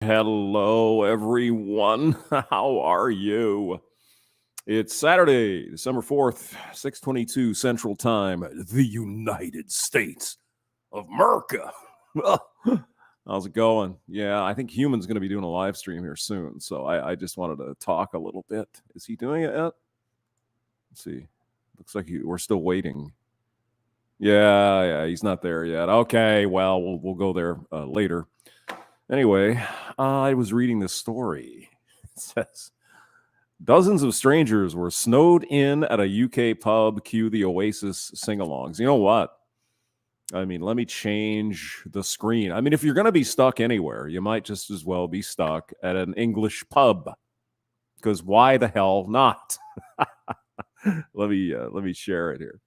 Hello, everyone. How are you? It's Saturday, December 4th, 6:22 Central Time, the United States of America. How's it going? Yeah, I think Human's going to be doing a live stream here soon, so I just wanted to talk a little bit. Is he doing it yet? Let's see. Looks like we're still waiting. Yeah, he's not there yet. Okay, well, we'll go there later. Anyway, I was reading this story. It says dozens of strangers were snowed in at a UK pub. Cue the Oasis sing-alongs. You know what? I mean, let me change the screen. I mean, if you're going to be stuck anywhere, you might just as well be stuck at an English pub. Because why the hell not? Let me share it here.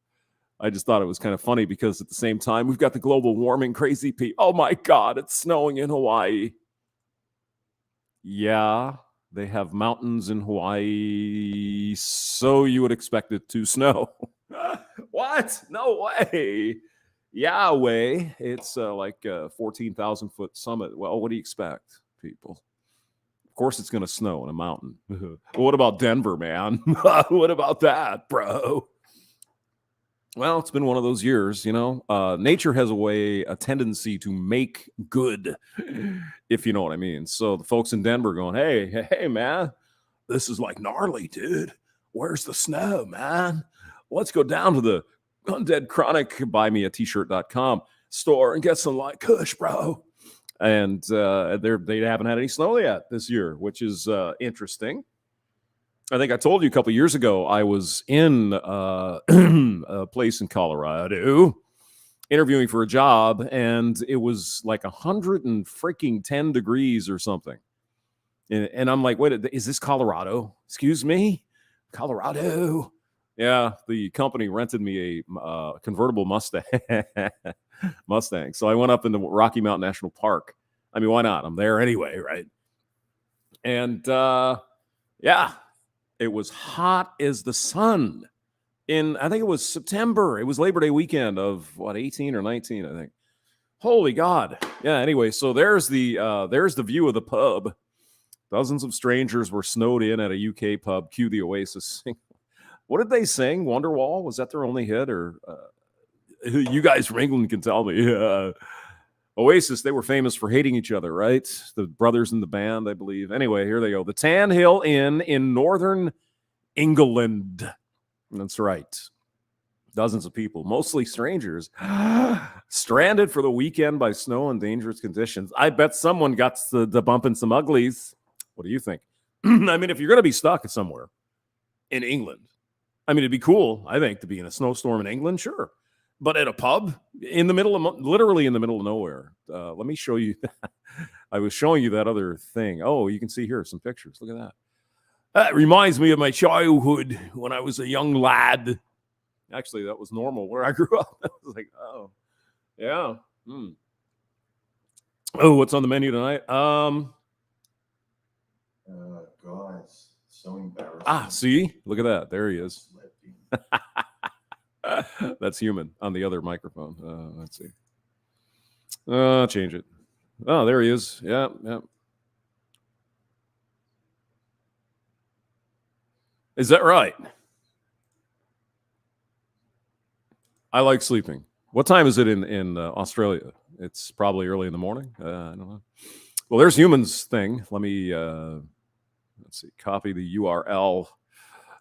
I just thought it was kind of funny because at the same time, we've got the global warming crazy people. Oh my God, it's snowing in Hawaii. Yeah, they have mountains in Hawaii, so you would expect it to snow. What? No way. Yahweh. It's like a 14,000 foot summit. Well, what do you expect, people? Of course, it's going to snow in a mountain. What about Denver, man? What about that, bro? Well, it's been one of those years, you know. Nature has a tendency to make good, if you know what I mean. So the folks in Denver going, hey, man, this is like gnarly, dude. Where's the snow, man? Let's go down to the Undead Chronic, buy me a t-shirt.com store and get some like Kush, bro. And they haven't had any snow yet this year, which is interesting. I think I told you a couple years ago I was in a place in Colorado interviewing for a job, and it was like 110 degrees or something. And I'm like, wait, is this Colorado? Excuse me? Colorado? Yeah, the company rented me a convertible Mustang. So I went up into Rocky Mountain National Park. I mean, why not? I'm there anyway, right? And yeah, it was hot as the sun I think it was September. It was Labor Day weekend of 18 or 19, I think. Holy God. Yeah, anyway, so there's the view of the pub. Dozens of strangers were snowed in at a UK pub. Cue the Oasis sing. What did they sing? Wonderwall? Was that their only hit? Or you guys from England can tell me. Oasis, they were famous for hating each other, right? The brothers in the band, I believe. Anyway, here they go. The Tan Hill Inn in northern England. That's right. Dozens of people, mostly strangers, stranded for the weekend by snow and dangerous conditions. I bet someone got the bump in some uglies. What do you think? I mean, if you're going to be stuck somewhere in England, I mean, it'd be cool, I think, to be in a snowstorm in England, sure. But at a pub in the middle of, literally in the middle of nowhere. Let me show you. I was showing you that other thing. Oh, you can see here some pictures. Look at that. That reminds me of my childhood when I was a young lad. Actually, that was normal where I grew up. I was like, oh, yeah. Oh, what's on the menu tonight? Guys, so embarrassing. See? Look at that. There he is. That's Human on the other microphone. Let's see. Change it. Oh, there he is. Yeah. Is that right? I like sleeping. What time is it in Australia? It's probably early in the morning. I don't know. Well, there's Human's thing. Let me let's see. Copy the URL.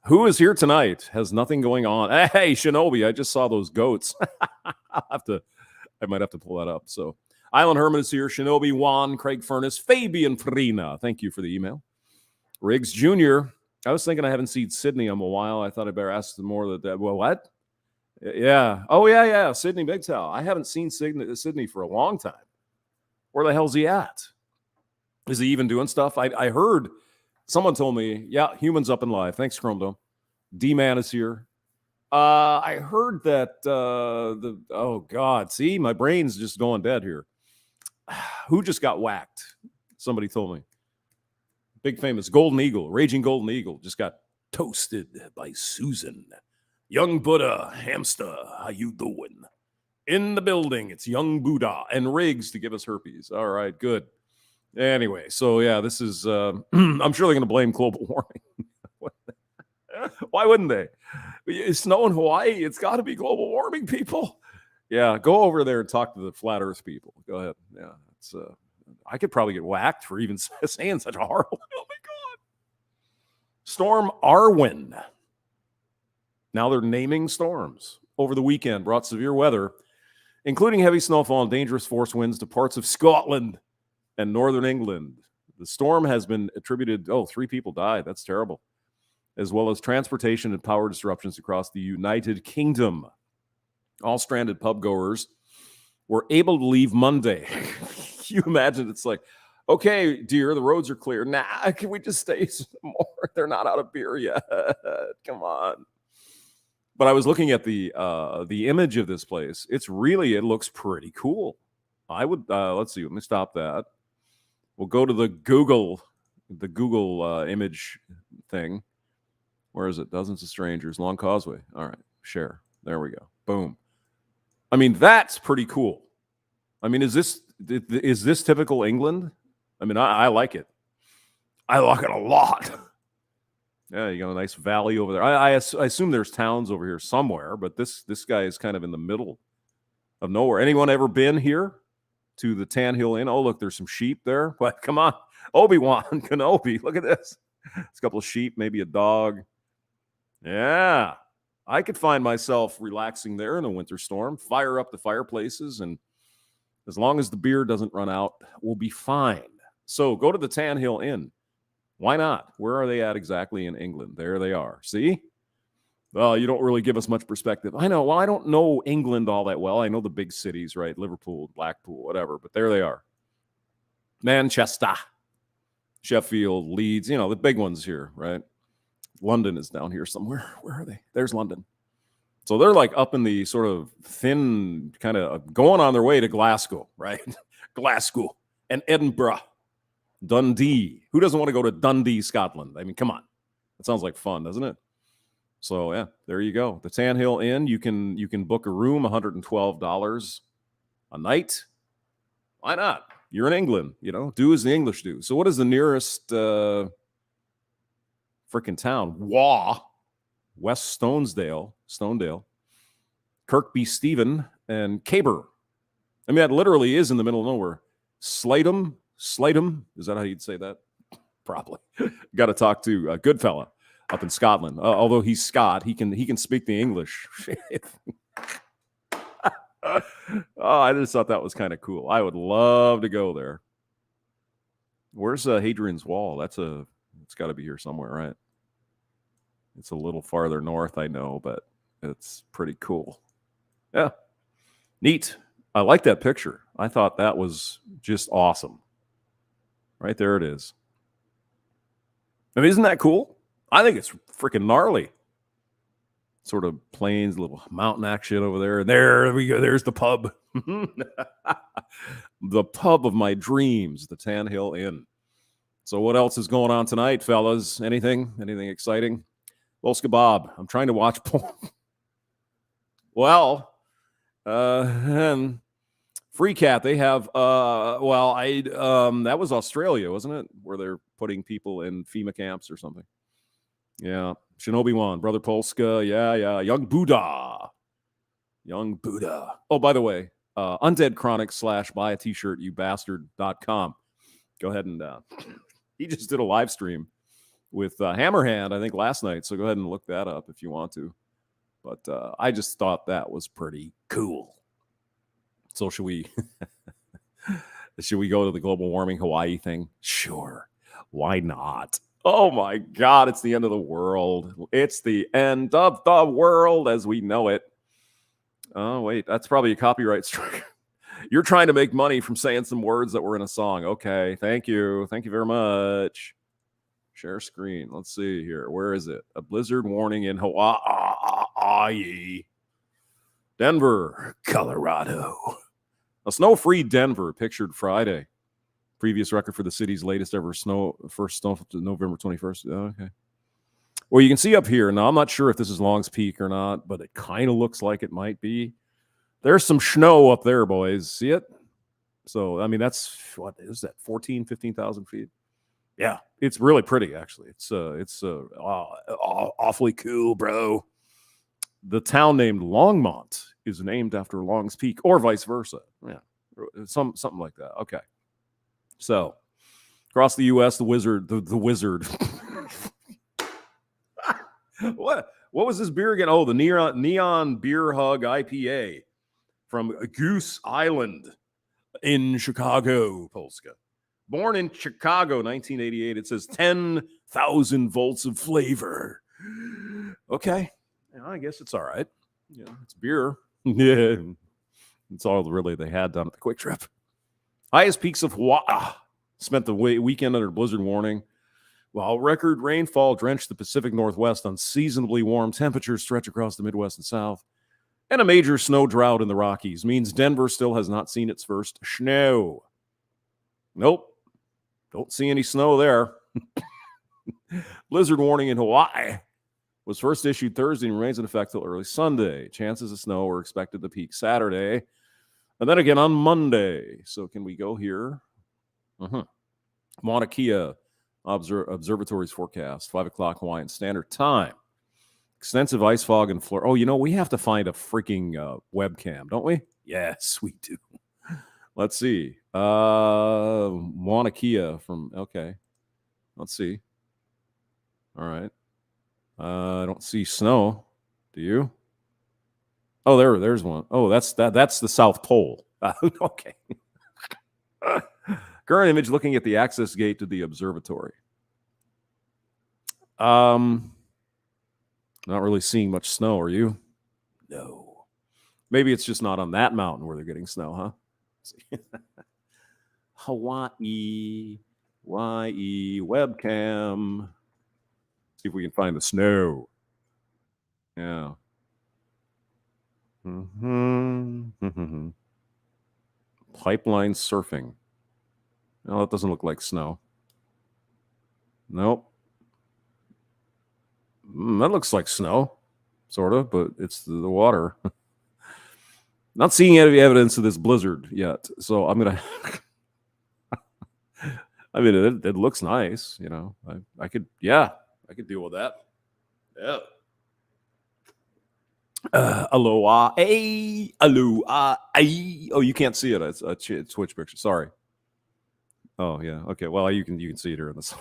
Who is here tonight? Has nothing going on. Hey, Shinobi, I just saw those goats. I might have to pull that up. So Island Herman is here. Shinobi, Juan, Craig Furness, Fabian Farina. Thank you for the email. Riggs Jr. I was thinking I haven't seen Sydney in a while. I thought I'd better ask them more that. Well, what? Yeah. Oh, yeah. Sydney Bigtow. I haven't seen Sydney for a long time. Where the hell's he at? Is he even doing stuff? I heard someone told me, yeah, Human's up and live. Thanks, Chrome Dome. D-Man is here. I heard that oh, God. See, my brain's just going dead here. Who just got whacked? Somebody told me. Big famous Golden Eagle, Raging Golden Eagle, just got toasted by Susan. Young Buddha, Hamster, how you doing? In the building, it's Young Buddha and Riggs to give us herpes. All right, good. Anyway, so yeah, this is, I'm sure they're going to blame global warming. Why wouldn't they? It's snow in Hawaii. It's got to be global warming, people. Yeah, go over there and talk to the flat Earth people. Go ahead. Yeah, it's. I could probably get whacked for even saying such a horrible. Oh my God. Storm Arwen. Now they're naming storms. Over the weekend, brought severe weather, including heavy snowfall and dangerous force winds to parts of Scotland and northern England. The storm has been attributed. 3 people died. That's terrible. As well as transportation and power disruptions across the United Kingdom. All stranded pub goers were able to leave Monday. You imagine it's like, okay, dear, the roads are clear. Nah, can we just stay some more? They're not out of beer yet. Come on. But I was looking at the image of this place. It looks pretty cool. I would, let's see, let me stop that. We'll go to the Google image thing. Where is it? Dozens of strangers, Long Causeway. All right, share. There we go. Boom. I mean, that's pretty cool. I mean, is this typical England? I mean, I like it. I like it a lot. Yeah, you got a nice valley over there. I assume there's towns over here somewhere, but this guy is kind of in the middle of nowhere. Anyone ever been here to the Tan Hill Inn? Oh, look, there's some sheep there. What? Come on. Obi-Wan Kenobi. Look at this. It's a couple of sheep, maybe a dog. Yeah, I could find myself relaxing there in a winter storm, fire up the fireplaces, and as long as the beer doesn't run out, we'll be fine. So go to the Tan Hill Inn. Why not? Where are they at exactly in England? There they are. See? Well, you don't really give us much perspective. I know. Well, I don't know England all that well. I know the big cities, right? Liverpool, Blackpool, whatever, but there they are. Manchester, Sheffield, Leeds, the big ones here, right? London is down here somewhere. Where are they? There's London. So they're like up in the sort of thin kind of going on their way to Glasgow, right? Glasgow and Edinburgh, Dundee. Who doesn't want to go to Dundee, Scotland? I mean, come on. That sounds like fun, doesn't it? So yeah, there you go. The Tan Hill Inn. You can book a room, $112 a night. Why not? You're in England, do as the English do. So what is the nearest freaking town? West Stonedale, Kirkby Stephen, and Caber. I mean, that literally is in the middle of nowhere. Slightum, is that how you'd say that? Probably. Got to talk to a good fella up in Scotland. Although he's Scot, he can speak the English. I just thought that was kind of cool. I would love to go there. Where's Hadrian's Wall? It's got to be here somewhere, right? It's a little farther north, I know, but it's pretty cool. Yeah. Neat. I like that picture. I thought that was just awesome. Right there it is. I mean, isn't that cool? I think it's freaking gnarly. Sort of plains, little mountain action over there. And there we go. There's the pub. The pub of my dreams, the Tan Hill Inn. So what else is going on tonight, fellas? Anything exciting? Los Kebab. I'm trying to watch porn. Well, Free Cat, they have, that was Australia, wasn't it? Where they're putting people in FEMA camps or something. Yeah. Shinobi One, Brother Polska. Yeah. Young Buddha. Oh, by the way, Undead Chronic / buy a t-shirt, you bastard.com. Go ahead and, he just did a live stream with Hammerhand, I think, last night. So go ahead and look that up if you want to. But I just thought that was pretty cool. So should we go to the global warming Hawaii thing? Sure. Why not? Oh my God, it's the end of the world. It's the end of the world as we know it. Oh, wait, that's probably a copyright strike. You're trying to make money from saying some words that were in a song. Okay, thank you. Thank you very much. Share screen. Let's see here. Where is it? A blizzard warning in Hawaii. Denver, Colorado. A snow-free Denver pictured Friday. Previous record for the city's latest ever first snow, November 21st. Okay. Well, you can see up here. Now, I'm not sure if this is Long's Peak or not, but it kind of looks like it might be. There's some snow up there, boys. See it? So, I mean, that's, what is that, 14, 15,000 feet? Yeah, it's really pretty, actually. It's awfully cool, bro. The town named Longmont is named after Long's Peak, or vice versa. Yeah, something like that. Okay. So, across the U.S., the wizard. What was this beer again? Oh, the Neon Beer Hug IPA from Goose Island in Chicago, Polska. Born in Chicago, 1988. It says 10,000 volts of flavor. Okay. Yeah, I guess it's all right. Yeah, it's beer. Yeah. It's all really they had down at the Quick Trip. Highest peaks of Hawaii. Spent the weekend under blizzard warning. While record rainfall drenched the Pacific Northwest, unseasonably warm temperatures stretch across the Midwest and South, and a major snow drought in the Rockies means Denver still has not seen its first snow. Nope. Don't see any snow there. Blizzard warning in Hawaii was first issued Thursday and remains in effect till early Sunday. Chances of snow are expected to peak Saturday, and then again on Monday. So can we go here? Mauna Kea Observatory's forecast, 5 o'clock Hawaiian Standard Time. Extensive ice fog and flurry. Oh, we have to find a freaking webcam, don't we? Yes, we do. Let's see. Mauna Kea okay. Let's see. All right. I don't see snow. Do you? Oh, there's one. Oh, that's the South Pole. Okay. Current image looking at the access gate to the observatory. Not really seeing much snow, are you? No. Maybe it's just not on that mountain where they're getting snow, huh? Hawaii webcam. See if we can find the snow. Yeah. Pipeline surfing. No, that doesn't look like snow. Nope. That looks like snow, sort of, but it's the water. Not seeing any evidence of this blizzard yet, so I'm gonna. I mean, it looks nice, I could deal with that. Yeah. Aloha, aloha, oh, you can't see it. It's a Twitch picture. Sorry. Oh yeah. Okay. Well, you can see it here on the side.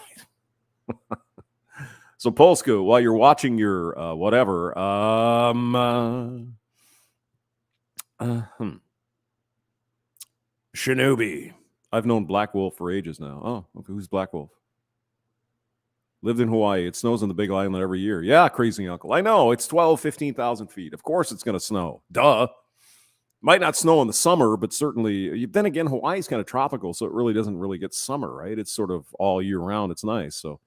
So Polska, while you're watching your whatever, Shinobi. I've known Black Wolf for ages now. Oh, okay. Who's Black Wolf? Lived in Hawaii. It snows on the Big Island every year. Yeah, crazy uncle. I know. It's 15,000 feet. Of course it's going to snow. Duh. Might not snow in the summer, but certainly. Then again, Hawaii's kind of tropical, so it really doesn't really get summer, right? It's sort of all year round. It's nice. So,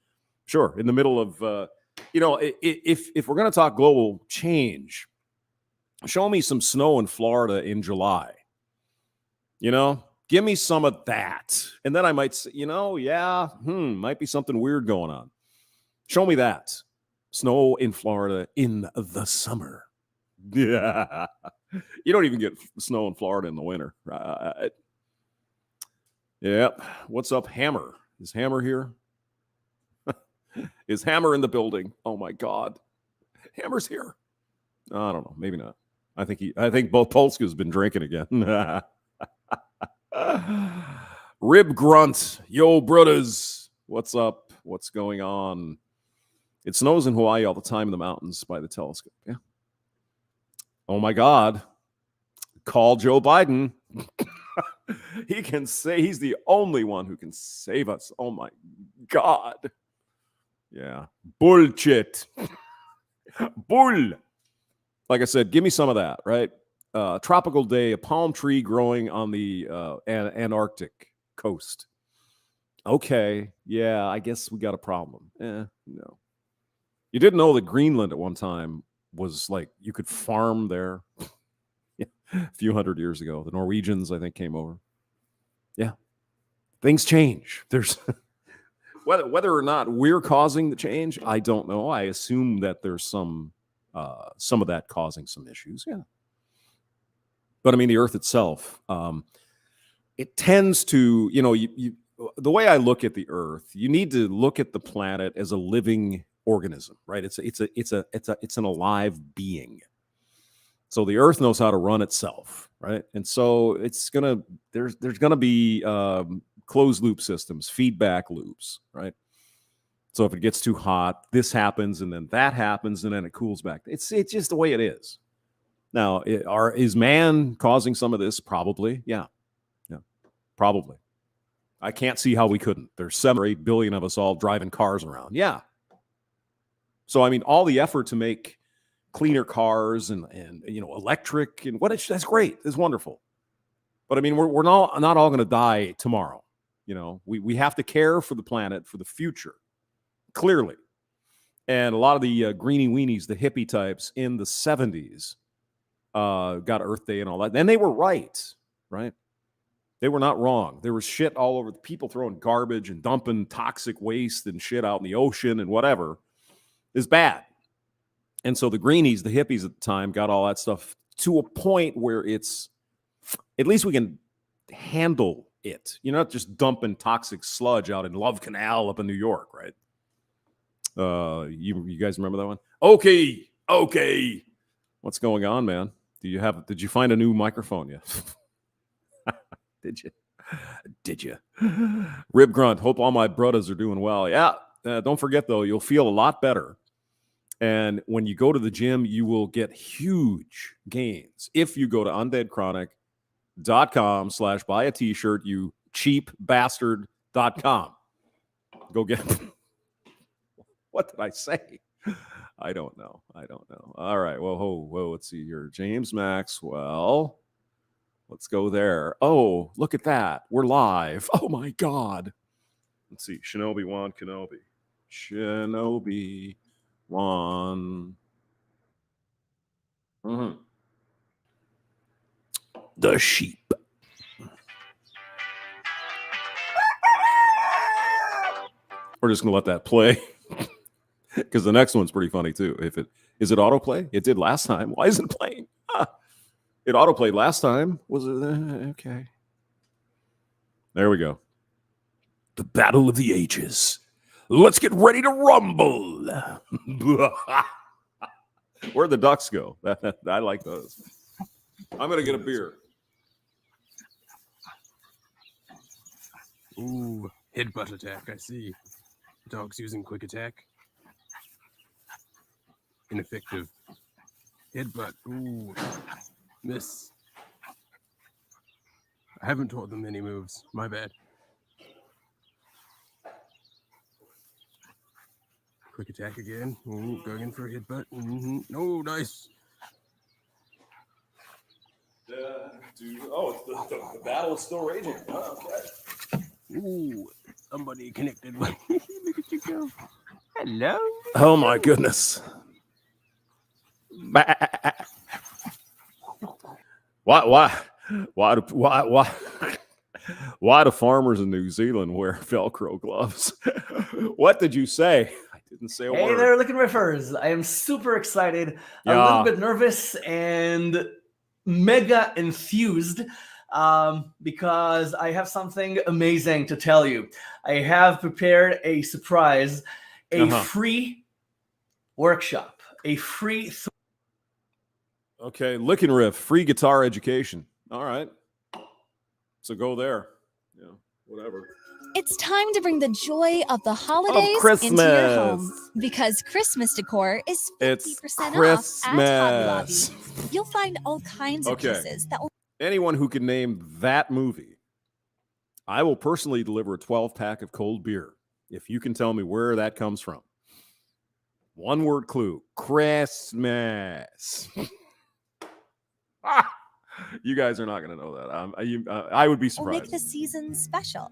sure, in the middle of, if we're going to talk global change, show me some snow in Florida in July. Give me some of that. And then I might say, might be something weird going on. Show me that. Snow in Florida in the summer. Yeah. You don't even get snow in Florida in the winter. Right? Yep. What's up, Hammer? Is Hammer here? Is Hammer in the building? Oh my God. Hammer's here. I don't know. Maybe not. I think both Polska's been drinking again. Rib Grunt. Yo, brothers. What's up? What's going on? It snows in Hawaii all the time in the mountains by the telescope. Yeah. Oh my God. Call Joe Biden. He can say he's the only one who can save us. Oh my God. Yeah. Bullshit. Bull. Like I said, give me some of that, right? Tropical day, a palm tree growing on the Antarctic coast. Okay. Yeah, I guess we got a problem. No. You didn't know that Greenland at one time was like you could farm there a few hundred years ago. The Norwegians, I think, came over. Yeah. Things change. There's whether or not we're causing the change, I don't know. I assume that there's some of that causing some issues. Yeah. But I mean, the Earth itself, it tends to, the way I look at the Earth, you need to look at the planet as a living organism, right? It's an alive being. So the Earth knows how to run itself, right? And so there's gonna be closed loop systems, feedback loops, right? So if it gets too hot, this happens, and then that happens, and then it cools back. It's just the way it is. Now, is man causing some of this? Probably, yeah, probably. I can't see how we couldn't. There's 7 or 8 billion of us all driving cars around. Yeah. So I mean, all the effort to make cleaner cars and electric and that's great. It's wonderful. But I mean, we're not all going to die tomorrow. We have to care for the planet for the future. Clearly. And a lot of the greenie weenies, the hippie types in the 70s got Earth Day and all that. And they were right? They were not wrong. There was shit all over. People throwing garbage and dumping toxic waste and shit out in the ocean and whatever is bad. And so the greenies, the hippies at the time, got all that stuff to a point where it's, at least we can handle it. You're not just dumping toxic sludge out in Love Canal up in New York, right? You guys remember that one? Okay. What's going on, man? Did you find a new microphone yet? Did you? Rib Grunt, hope all my brothers are doing well. Yeah. Don't forget, though, you'll feel a lot better. And when you go to the gym, you will get huge gains. If you go to undeadchronic.com/buy a t-shirt, you cheap bastard.com. Go get it. What did I say? I don't know. All right. Well, let's see here. James Maxwell. Let's go there. Oh, look at that. We're live. Oh, my God. Let's see. Shinobi Wan Kenobi. Shinobi Wan. Mm-hmm. The sheep. We're just going to let that play. Because the next one's pretty funny, too. Is it autoplay? It did last time. Why isn't it playing? It autoplayed last time. Was it? Okay. There we go. The Battle of the Ages. Let's get ready to rumble. Where'd the ducks go? I like those. I'm going to get a beer. Ooh, headbutt attack, I see. Dog's using quick attack. Ineffective. Headbutt. Ooh. Miss. I haven't taught them any moves. My bad. Quick attack again. Ooh, going in for a headbutt. Mm-hmm. No, nice. The battle is still raging. Oh, okay. Ooh, somebody connected with me. Look at you go. Hello. Oh my goodness. Why do farmers in New Zealand wear Velcro gloves? What did you say? I didn't say a word. Hey there, Looking Riffers. I am super excited, a little bit nervous, and mega enthused because I have something amazing to tell you. I have prepared a surprise, a free workshop, a free... Okay, Lick and Riff, free guitar education. All right. So go there. Yeah, whatever. It's time to bring the joy of the holidays into your home because Christmas decor is 50% off at Hobby Lobby. You'll find all kinds of pieces that will... Anyone who can name that movie, I will personally deliver a 12-pack of cold beer if you can tell me where that comes from. One word clue: Christmas. You guys are not going to know that. I would be surprised. Make the season special.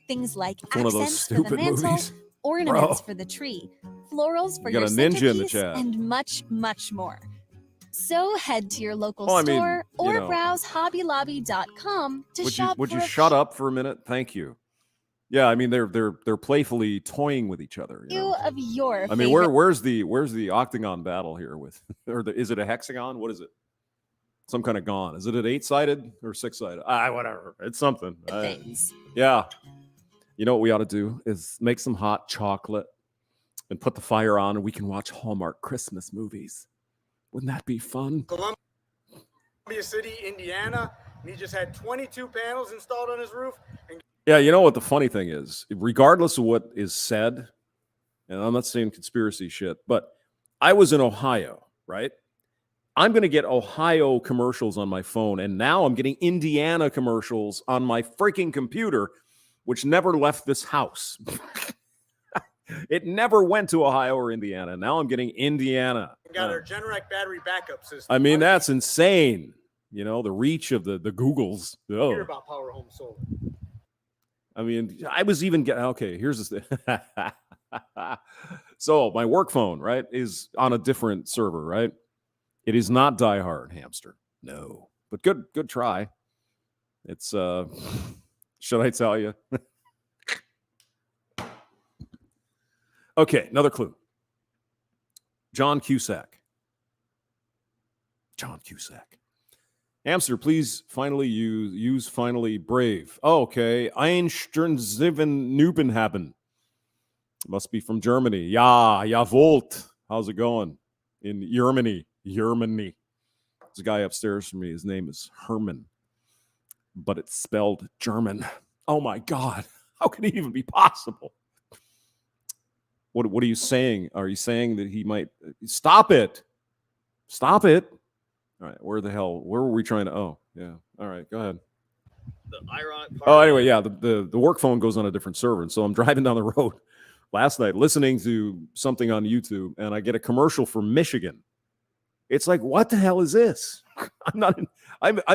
Things like one accents for the mantle, movies. ornaments for the tree, florals for your centerpiece, and much, much more. So head to your local store or browse hobbylobby.com to shop. Would you shut up for a minute? Thank you. Yeah, I mean they're playfully toying with each other. Of your. I mean, where's the octagon battle here with, is it a hexagon? What is it? Some kind of gone. Is it an 8-sided or 6-sided? Whatever. It's something. Things. Yeah. You know what we ought to do is make some hot chocolate and put the fire on, and we can watch Hallmark Christmas movies. Wouldn't that be fun? Columbia City, Indiana, and he just had 22 panels installed on his roof. Yeah, you know what the funny thing is? Regardless of what is said, and I'm not saying conspiracy shit, but I was in Ohio, right? I'm going to get Ohio commercials on my phone, and now I'm getting Indiana commercials on my freaking computer, which never left this house. It never went to Ohio or Indiana. Now I'm getting Indiana. Got our Generac battery backup system. I mean, that's insane. You know, the reach of the Googles. Oh. Hear about Power Home Solar. I mean, I was even getting, okay, here's this. So my work phone, right, is on a different server, right? It is not Die Hard Hamster. No. But good try. It's, should I tell you? Okay, another clue. John Cusack. Hamster, please finally use finally brave. Oh, okay. Einsternsiven Nubenhaben. Must be from Germany. Ja, Volt. How's it going? In Germany. There's a guy upstairs from me. His name is Herman. But it's spelled German. Oh my God. How can it even be possible? What are you saying? Are you saying that he might stop it? Stop it. All right, where were we trying to? Oh, yeah. All right, go ahead. The ironic part. Oh, anyway, yeah, the work phone goes on a different server. And so I'm driving down the road last night listening to something on YouTube, and I get a commercial for Michigan. It's like, what the hell is this? I'm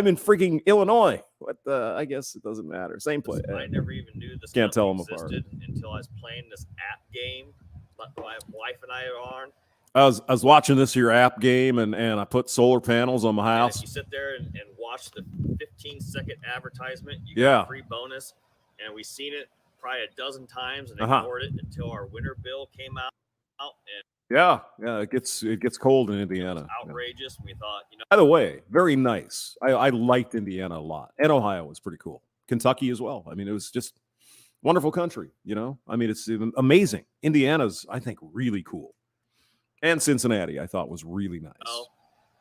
in freaking Illinois. What I guess it doesn't matter. Same place. I never even knew this. Can't tell them apart until I was playing this app game. My wife and I are on. I was watching this your app game, and I put solar panels on my house. And if you sit there and watch the 15-second advertisement, you get Yeah. a free bonus. And we've seen it probably a dozen times and ignored it until our winter bill came out. And Yeah, it gets cold in Indiana. outrageous. We thought, By the way, very nice. I liked Indiana a lot, and Ohio was pretty cool. Kentucky as well. I mean, it was just wonderful country. I mean, it's amazing. Indiana's, I think, really cool, and Cincinnati, I thought, was really nice. well,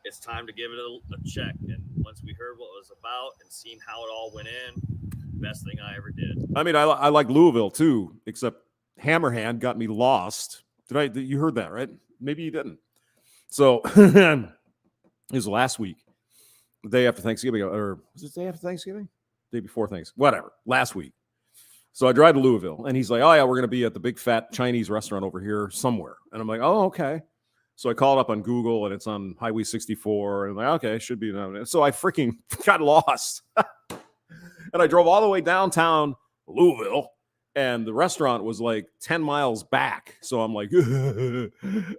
it's time to give it a check. And once we heard what it was about and seen how it all went in, best thing I ever did. I mean, I like Louisville too, except Hammerhand got me lost. You heard that, right? Maybe you didn't. So it was last week, the day after Thanksgiving, or was it the day after Thanksgiving? Day before Thanksgiving, whatever, last week. So I drive to Louisville, and he's like, oh, yeah, we're going to be at the big fat Chinese restaurant over here somewhere. And I'm like, oh, okay. So I called up on Google, and it's on Highway 64, and I'm like, okay, it should be. So I freaking got lost. And I drove all the way downtown Louisville, and the restaurant was like 10 miles back. So I'm like,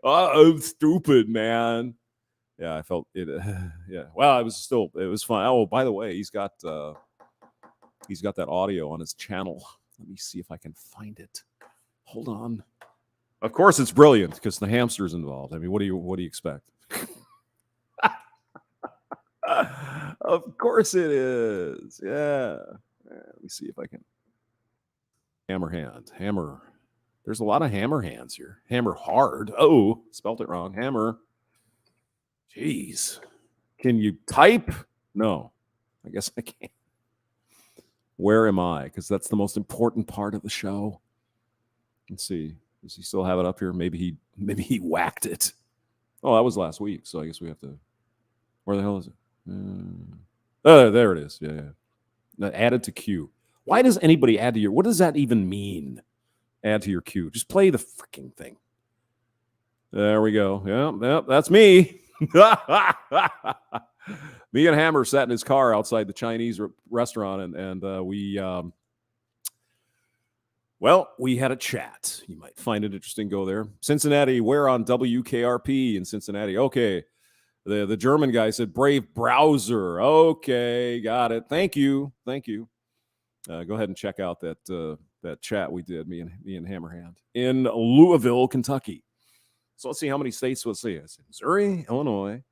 I'm stupid, man. Yeah, I felt it. Yeah. Well, it was fun. Oh, by the way, he's got that audio on his channel. Let me see if I can find it. Hold on. Of course, it's brilliant because the hamster's involved. I mean, what do you expect? Of course it is. Yeah. Let me see if I can. Hammer. There's a lot of hammer hands here. Hammer hard. Oh, spelled it wrong. Hammer. Jeez. Can you type? No. I guess I can't. Where am I? Because that's the most important part of the show. Let's see. Does he still have it up here? Maybe he whacked it. Oh, that was last week. So I guess we have to. Where the hell is it? Oh, there it is. Yeah. Added to queue. Why does anybody add to your? What does that even mean? Add to your queue. Just play the freaking thing. There we go. Yeah, that's me. Me and Hammer sat in his car outside the Chinese restaurant, and we had a chat. You might find it interesting. Go there. Cincinnati, we're on WKRP in Cincinnati. Okay. The German guy said, Brave browser. Okay, got it. Thank you. Go ahead and check out that chat we did, me and Hammerhand, in Louisville, Kentucky. So let's see how many states we'll see. Missouri, Illinois,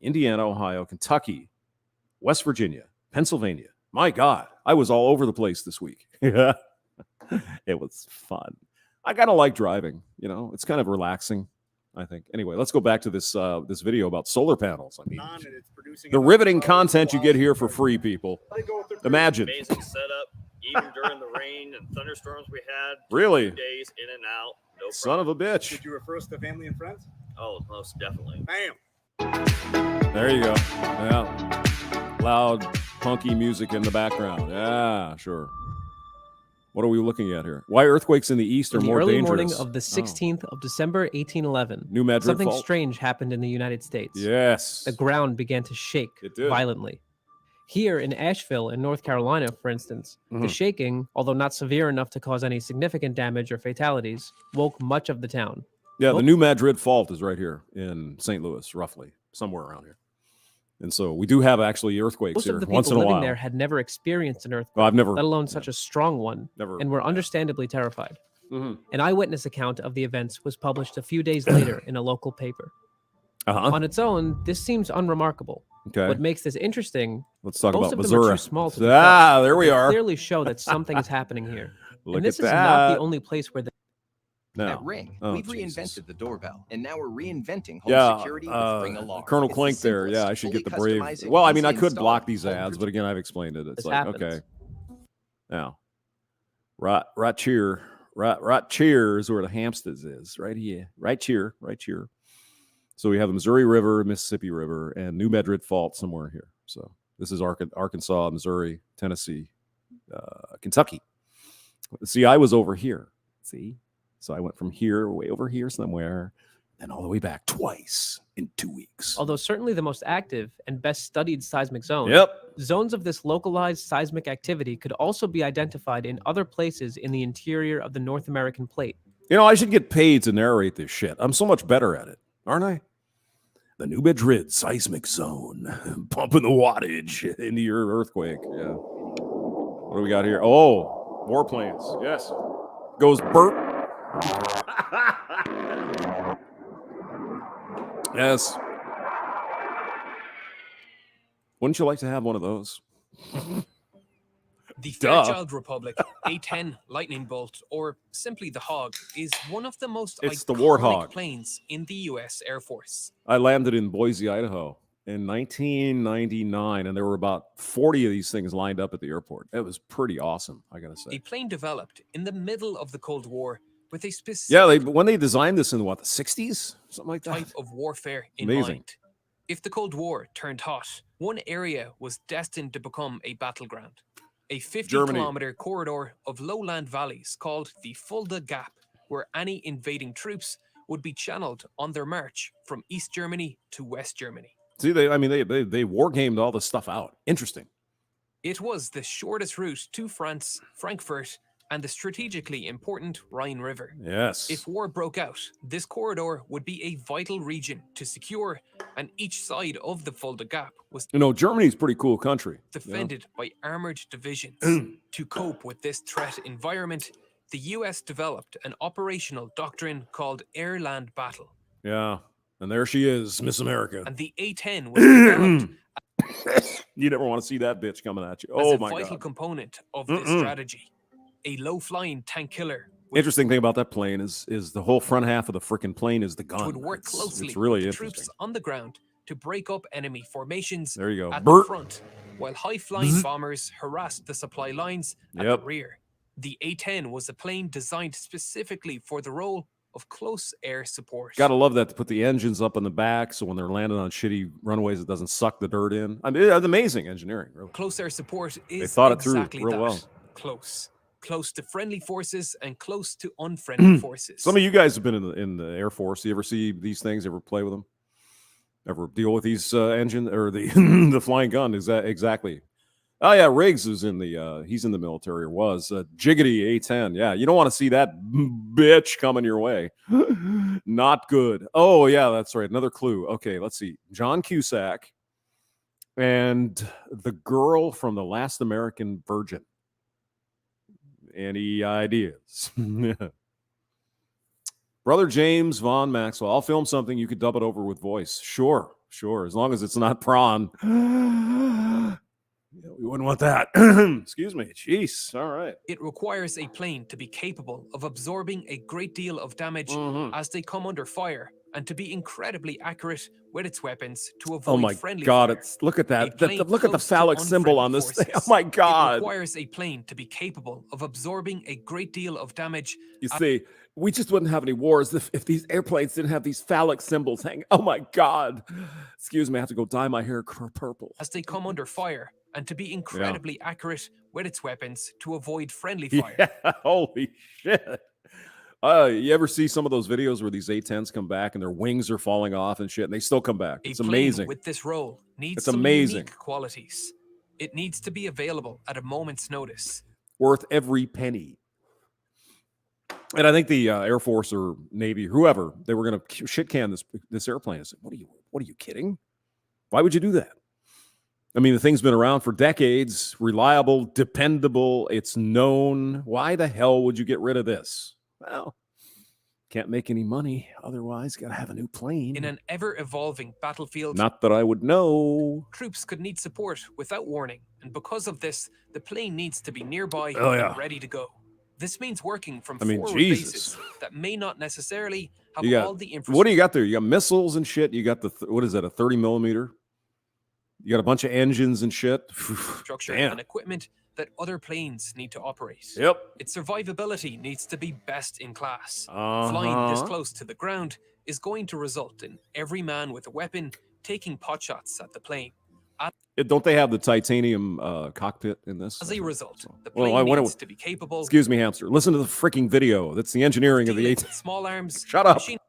Indiana, Ohio, Kentucky, West Virginia, Pennsylvania. My God, I was all over the place this week. It was fun. I kind of like driving. You know, it's kind of relaxing, I think. Anyway, let's go back to this this video about solar panels. I mean, the riveting content you get here for free, people. Imagine. Amazing setup, even during the rain and thunderstorms we had. Really? 2 days in and out. No Son of a bitch. Did you refer us to family and friends? Oh, most definitely. Bam. There you go. Yeah. Loud, punky music in the background. Yeah, sure. What are we looking at here? Why earthquakes in the east are more dangerous? In the early morning of the 16th of December, 1811, New Madrid something fault. strange happened in the United States. Yes. The ground began to shake violently. Here in Asheville, in North Carolina, for instance, the shaking, although not severe enough to cause any significant damage or fatalities, woke much of the town. Yeah, the New Madrid fault is right here in St. Louis, roughly, somewhere around here. And so we do have actually earthquakes Most here of the once in people a living while. there had never experienced an earthquake, Well, I've never, let alone such a strong one, and were understandably terrified. An eyewitness account of the events was published a few days later in a local paper. On its own, this seems unremarkable. Okay. What makes this interesting, let's talk most about of them are Missouri. too small to be Ah, felt, there we but they are. clearly show that something is happening here. Look And this at is not that. the only place where the That Ring. Oh, We've Jesus. reinvented the doorbell, and now we're reinventing home security with Ring Alarm. Colonel It's Clink the there. Yeah, simplest, I should get the fully brave. customizing, Well, I mean, I easy could install block these home ads, but again, I've explained it. It's This like, happens. okay. Now, right cheer. Right cheer is where the Hampsteads is. Right here. Right cheer. So we have the Missouri River, Mississippi River, and New Madrid Fault somewhere here. So this is Arkansas, Missouri, Tennessee, Kentucky. See, I was over here. See? So I went from here, way over here somewhere, and all the way back twice in 2 weeks. although certainly the most active and best studied seismic zone, zones of this localized seismic activity could also be identified in other places in the interior of the North American plate. You know, I should get paid to narrate this shit. I'm so much better at it, aren't I? The New Madrid seismic zone, pumping the wattage into your earthquake. Yeah. What do we got here? Oh, warplanes. Yes. Goes Bert. Yes. Wouldn't you like to have one of those? The Fairchild Republic A-10 Lightning Bolt, or simply the Hog, is one of the most It's the iconic Warthog. planes in the U.S. Air Force. I landed in Boise, Idaho in 1999, and there were about 40 of these things lined up at the airport. It was pretty awesome, I gotta say. A plane developed in the middle of the Cold War with a specific Yeah, when they designed this in what, the 60s? Something like that. type of warfare in Amazing. mind. If the Cold War turned hot, one area was destined to become a battleground. A 50-kilometer corridor of lowland valleys called the Fulda Gap, where any invading troops would be channeled on their march from East Germany to West Germany. See, they war gamed all this stuff out. Interesting. It was the shortest route to France, Frankfurt, and the strategically important Rhine River. Yes. If war broke out, this corridor would be a vital region to secure, and each side of the Fulda Gap was Germany's a pretty cool country. defended by armored divisions. To cope with this threat environment, the US developed an operational doctrine called air-land battle. Yeah. And there she is, Miss America. And the A-10 was developed You never want to see that bitch coming at you. as Oh a my vital God. component of this strategy. A low-flying tank killer Interesting thing about that plane is the whole front half of the freaking plane is the gun. would work closely It's really with the interesting. troops on the ground to break up enemy formations There you go. at Bert. the front, while high-flying bombers harassed the supply lines at the rear. The A-10 was a plane designed specifically for the role of close air support. Gotta love that, to put the engines up in the back so when they're landing on shitty runways, it doesn't suck the dirt in. I mean, it's amazing engineering, really. Close air support is They thought it through exactly real that. well. Close to friendly forces and close to unfriendly forces. Some of you guys have been in the Air Force. You ever see these things? Ever play with them? Ever deal with these engine or the the flying gun? Is that exactly? Oh yeah, Riggs is in the he's in the military or was Jiggity A-10. Yeah, you don't want to see that bitch coming your way. Not good. Oh yeah, that's right. Another clue. Okay, let's see. John Cusack and the girl from The Last American Virgin. Any ideas? Brother James Von Maxwell. I'll film something. You could dub it over with voice. Sure. sure. As long as it's not prawn. Yeah, we wouldn't want that. Excuse me. Jeez. All right. It requires a plane to be capable of absorbing a great deal of damage as they come under fire, and to be incredibly accurate with its weapons to avoid friendly fire. It's look at that. Look at the phallic symbol on this thing. Oh my God. It requires a plane to be capable of absorbing a great deal of damage. You see, we just wouldn't have any wars if these airplanes didn't have these phallic symbols hanging. Oh my God. Excuse me, I have to go dye my hair purple. As they come under fire, and to be incredibly accurate with its weapons to avoid friendly fire. Yeah, holy shit. You ever see some of those videos where these A-10s come back and their wings are falling off and shit, and they still come back? It's amazing. With this role needs some unique qualities. It needs to be available at a moment's notice. Worth every penny. And I think the Air Force or Navy, whoever, they were going to shit can this airplane. I said, what are you kidding? Why would you do that? I mean, the thing's been around for decades, reliable, dependable. It's known. Why the hell would you get rid of this? Well, can't make any money. Otherwise, got to have a new plane. In an ever-evolving battlefield, not that I would know, troops could need support without warning. And because of this, the plane needs to be nearby and ready to go. This means working from forward bases that may not necessarily have all the infrastructure. What do you got there? You got missiles and shit. You got what is that, a 30 millimeter? You got a bunch of engines and shit. Structure and equipment that other planes need to operate. Yep. Its survivability needs to be best in class. Flying this close to the ground is going to result in every man with a weapon taking potshots at the plane. Don't they have the titanium cockpit in this? As a result, the plane needs to be capable. Excuse me, hamster. Listen to the freaking video. That's the engineering of the A-10. Small arms. Shut up. Machine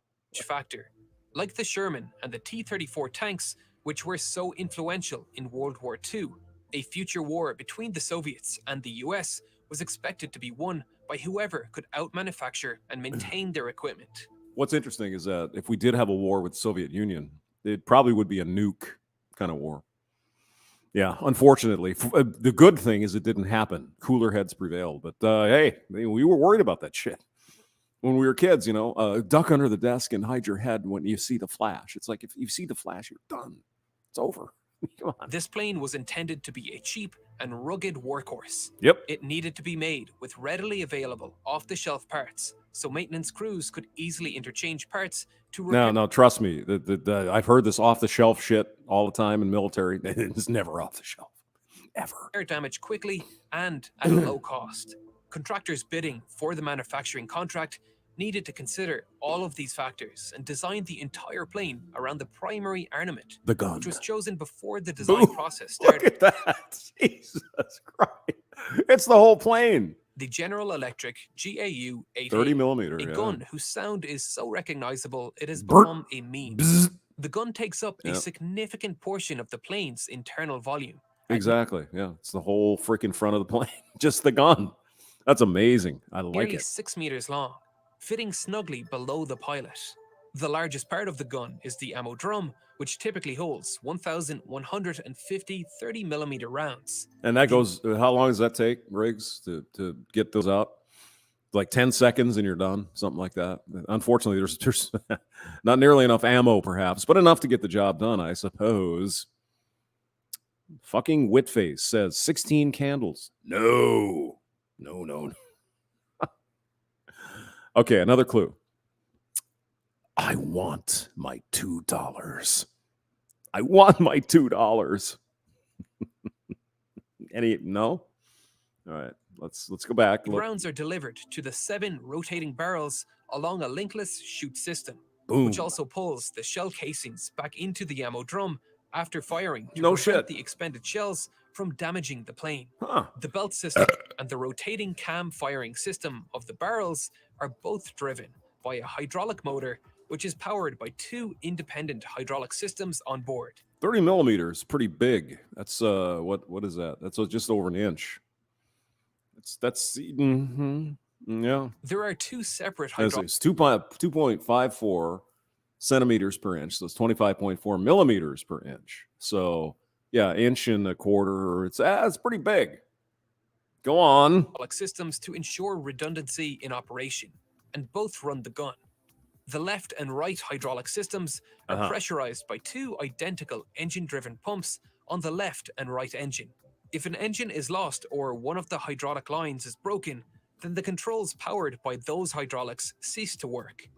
factor, like the Sherman and the T-34 tanks, which were so influential in World War II. A future war between the Soviets and the US was expected to be won by whoever could out-manufacture and maintain their equipment. What's interesting is that if we did have a war with the Soviet Union, it probably would be a nuke kind of war. Yeah, unfortunately. The good thing is it didn't happen. Cooler heads prevailed. But hey, we were worried about that shit. When we were kids, duck under the desk and hide your head when you see the flash. It's like if you see the flash, you're done. It's over. Come on. This plane was intended to be a cheap and rugged workhorse. Yep. It needed to be made with readily available off-the-shelf parts, so maintenance crews could easily interchange parts to repair. No, trust me. I've heard this off-the-shelf shit all the time in military. It's never off the shelf. Ever. Damage quickly and at a low cost. Contractors bidding for the manufacturing contract needed to consider all of these factors and design the entire plane around the primary ornament, the gun, which was chosen before the design process started. Look at that. Jesus Christ. It's the whole plane. The General Electric GAU 80, 30 millimeter, a gun whose sound is so recognizable it has become a meme. The gun takes up a significant portion of the plane's internal volume. Exactly. Yeah, it's the whole freaking front of the plane. Just the gun. That's amazing. I like nearly it. 6 meters long, fitting snugly below the pilot. The largest part of the gun is the ammo drum, which typically holds 1,150 30-millimeter rounds. And that goes, how long does that take, Riggs, to get those out? Like 10 seconds and you're done, something like that. Unfortunately, there's not nearly enough ammo, perhaps, but enough to get the job done, I suppose. Fucking Whitface says 16 candles. No. Okay, another clue. I want my $2. I want my $2. No? All right, let's go back. The rounds are delivered to the 7 rotating barrels along a linkless chute system, which also pulls the shell casings back into the ammo drum after firing to prevent the expended shells from damaging the plane. The belt system and the rotating cam firing system of the barrels are both driven by a hydraulic motor, which is powered by 2 independent hydraulic systems on board. 30 millimeters, pretty big. That's what is that? That's just over an inch. That's yeah. There are 2 separate hydraulic. It's 2.54 centimeters per inch, so it's 25.4 millimeters per inch. So yeah, inch and a quarter. It's pretty big. Go on. Systems to ensure redundancy in operation, and both run the gun. The left and right hydraulic systems are pressurized by two identical engine-driven pumps on the left and right engine. If an engine is lost or one of the hydraulic lines is broken, then the controls powered by those hydraulics cease to work.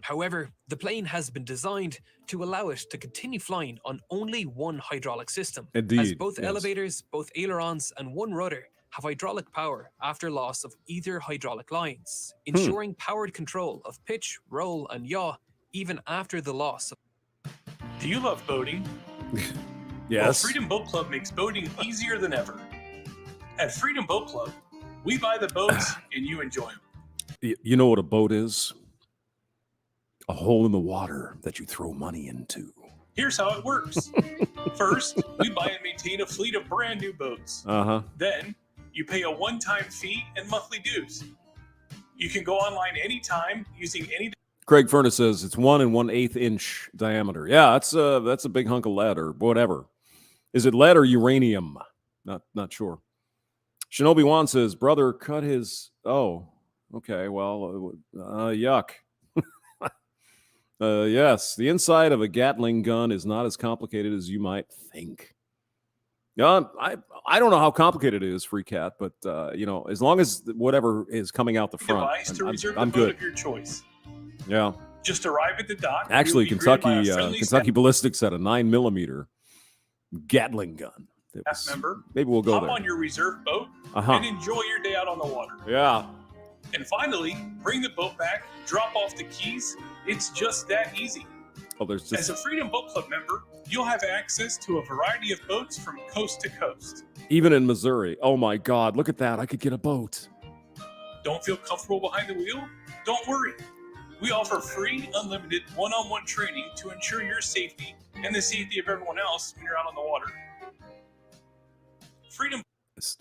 However, the plane has been designed to allow it to continue flying on only one hydraulic system, as both elevators, both ailerons, and one rudder have hydraulic power after loss of either hydraulic lines, ensuring powered control of pitch, roll, and yaw even after the loss. Do you love boating? Yes. Well, Freedom Boat Club makes boating easier than ever. At Freedom Boat Club, we buy the boats and you enjoy them. You know what a boat is? A hole in the water that you throw money into. Here's how it works. First, we buy and maintain a fleet of brand new boats. Then, you pay a one-time fee and monthly dues. You can go online anytime using any... Craig Furnace says it's 1 1/8 inch diameter. Yeah, that's a big hunk of lead or whatever. Is it lead or uranium? Not sure. Shinobi Wan says, brother cut his... Oh, okay, well, yuck. Yes, the inside of a Gatling gun is not as complicated as you might think. Yeah, I don't know how complicated it is, Free Cat, but you know, as long as whatever is coming out the front, device to reserve I'm the boat good. of your choice. Yeah. Just arrive at the dock. Actually, Kentucky Ballistics had a 9mm Gatling gun. Member, maybe we'll go hop there. on your reserve boat and enjoy your day out on the water. Yeah. And finally, bring the boat back, drop off the keys. It's just that easy. Oh, there's just... As a Freedom Boat Club member, you'll have access to a variety of boats from coast to coast. Even in Missouri. Oh my God, look at that. I could get a boat. Don't feel comfortable behind the wheel? Don't worry. We offer free, unlimited, one-on-one training to ensure your safety and the safety of everyone else when you're out on the water. Freedom.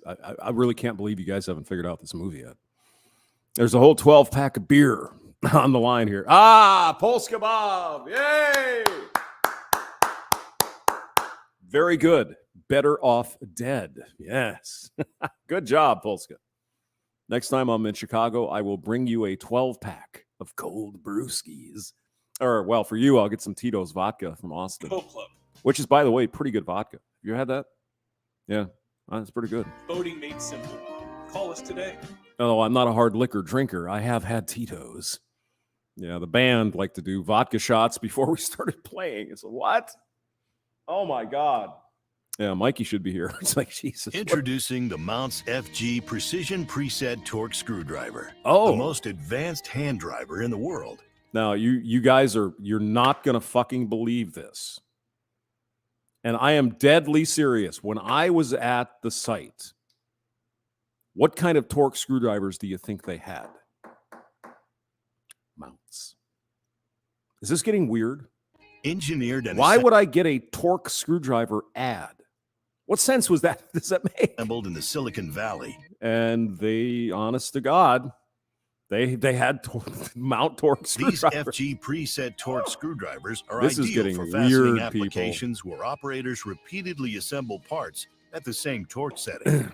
I really can't believe you guys haven't figured out this movie yet. There's a whole 12-pack of beer on the line here. Polska Bob. Yay! Very good. Better off dead. Yes. Good job, Polska. Next time I'm in Chicago, I will bring you a 12-pack of cold brewskis. Or, well, for you, I'll get some Tito's vodka from Austin. Boat Club. Which is, by the way, pretty good vodka. You had that? Yeah. That's pretty good. Boating made simple. Call us today. Oh, I'm not a hard liquor drinker. I have had Tito's. Yeah, the band liked to do vodka shots before we started playing. It's what? Oh, my God. Yeah, Mikey should be here. It's like, Jesus. Introducing the Mounts FG Precision Preset Torque Screwdriver. Oh. The most advanced hand driver in the world. Now, you guys you're not going to fucking believe this. And I am deadly serious. When I was at the site, what kind of torque screwdrivers do you think they had? Mounts. Is this getting weird? Engineered and why would I get a torque screwdriver ad? What sense was that? Does that make? Assembled in the Silicon Valley. And they, honest to God, they had mount torque screwdrivers. These FG preset torque screwdrivers are this ideal for fastening applications where operators repeatedly assemble parts at the same torque setting.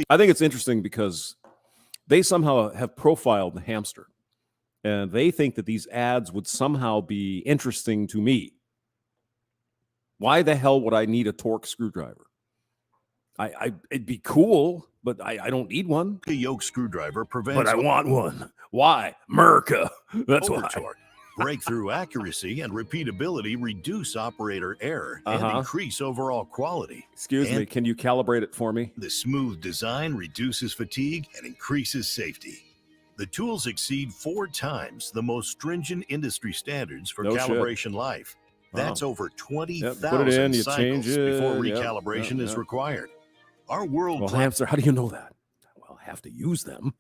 I think it's interesting because they somehow have profiled the hamster. And they think that these ads would somehow be interesting to me. Why the hell would I need a torque screwdriver? It'd be cool, but I don't need one. A yoke screwdriver prevents... But I want one. Why? Merca. That's why. Breakthrough accuracy and repeatability reduce operator error and increase overall quality. Excuse me, can you calibrate it for me? The smooth design reduces fatigue and increases safety. The tools exceed 4 times the most stringent industry standards for calibration life. That's over 20,000 cycles before recalibration is required. Our world-class hamster, how do you know that? Well, I have to use them,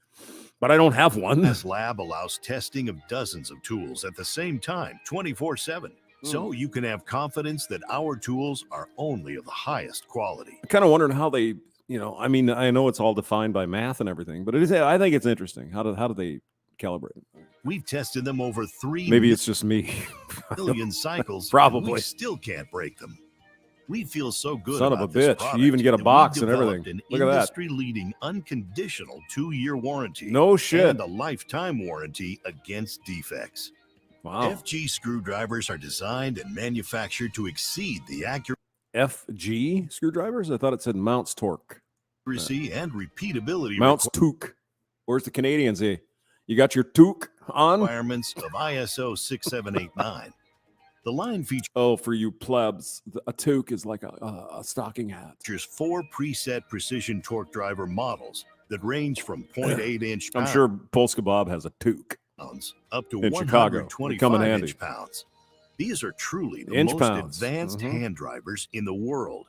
but I don't have one. This lab allows testing of dozens of tools at the same time, 24/7. So you can have confidence that our tools are only of the highest quality. I kind of wondering how they, I mean, I know it's all defined by math and everything, but I think it's interesting. How do they calibrate it? We've tested them over 3 Maybe it's just me. million cycles. Probably. We still can't break them. We feel so good. Son about of a bitch. You even get a box and everything. Look at that. Industry-leading unconditional 2-year warranty. No shit. And a lifetime warranty against defects. Wow. FG screwdrivers are designed and manufactured to exceed the FG screwdrivers? I thought it said mounts torque. accuracy and repeatability Mounts toque. Where's the Canadians? You got your toque on? requirements of ISO 6789. The line features for you plebs, a toque is like a stocking hat. Features 4 preset precision torque driver models that range from 0.8 inch I'm sure Polska Bob has a toque. Up to in Chicago. 125 inch pounds. These are truly the most advanced hand drivers in the world.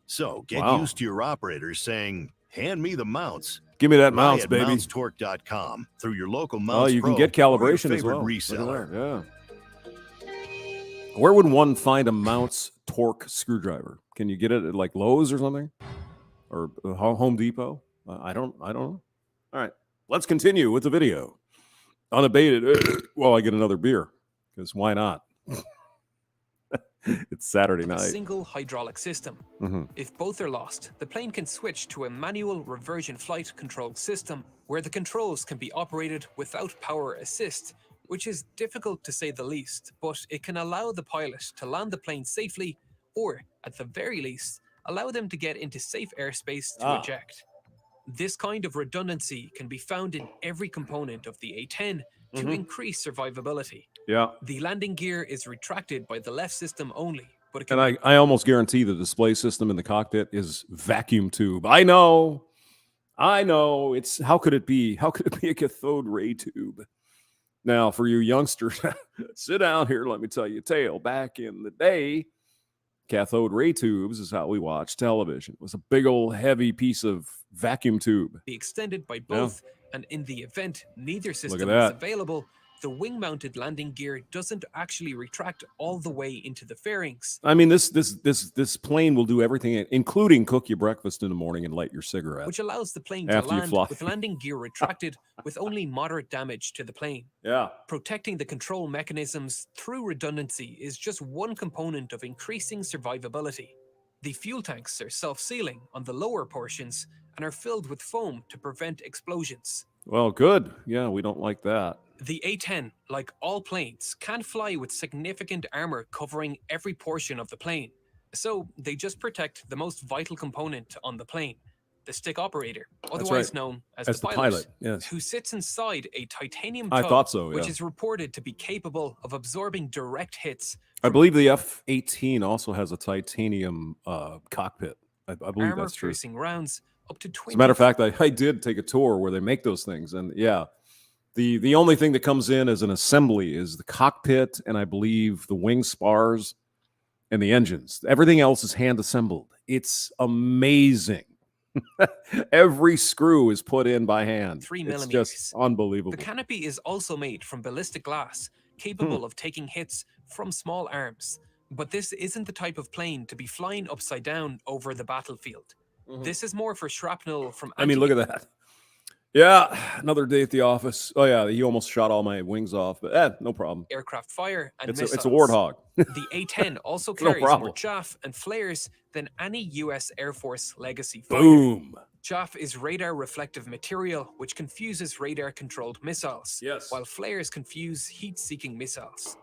So get used to your operators saying, hand me the mounts. Give me that mounts, baby. Mountstorque.com through your local mounts. You can get calibration as well. Reseller. Yeah. Where would one find a mounts torque screwdriver? Can you get it at like Lowe's or something? Or Home Depot? I don't know. All right. Let's continue with the video. Unabated while I get another beer, because why not? It's Saturday night. A single hydraulic system. If both are lost, the plane can switch to a manual reversion flight control system where the controls can be operated without power assist, which is difficult to say the least, but it can allow the pilot to land the plane safely, or at the very least, allow them to get into safe airspace to eject. This kind of redundancy can be found in every component of the A-10 to increase survivability. Yeah. The landing gear is retracted by the left system only, but it can I almost guarantee the display system in the cockpit is vacuum tube. I know. It's how could it be? How could it be a cathode ray tube? Now, for you youngsters, sit down here. Let me tell you a tale. Back in the day, cathode ray tubes is how we watched television. It was a big old heavy piece of vacuum tube. Be extended by both, and in the event neither system is available, the wing-mounted landing gear doesn't actually retract all the way into the fairings. I mean, this plane will do everything, including cook you breakfast in the morning and light your cigarette, which allows the plane to land with landing gear retracted with only moderate damage to the plane. Yeah. Protecting the control mechanisms through redundancy is just one component of increasing survivability. The fuel tanks are self-sealing on the lower portions and are filled with foam to prevent explosions. Well, good. Yeah, we don't like that. The A-10, like all planes, can fly with significant armor covering every portion of the plane. So they just protect the most vital component on the plane, the stick operator, otherwise known as the pilot, who sits inside a titanium tub, which is reported to be capable of absorbing direct hits. I believe the F-18 also has a titanium cockpit. I believe that's true. Armor-piercing rounds up to 20. As a matter of fact, I did take a tour where they make those things, and the only thing that comes in as an assembly is the cockpit, and I believe the wing spars and the engines. Everything else is hand assembled. It's amazing. Every screw is put in by hand. 3 It's just unbelievable. The canopy is also made from ballistic glass, capable of taking hits from small arms. But this isn't the type of plane to be flying upside down over the battlefield. This is more for shrapnel from... I mean, look at that. Yeah, another day at the office. Oh, yeah, he almost shot all my wings off, but no problem. Aircraft fire and missiles. It's a Warthog. The A-10 also carries more chaff and flares than any U.S. Air Force legacy fighter. Boom. Chaff is radar reflective material, which confuses radar-controlled missiles, while flares confuse heat-seeking missiles.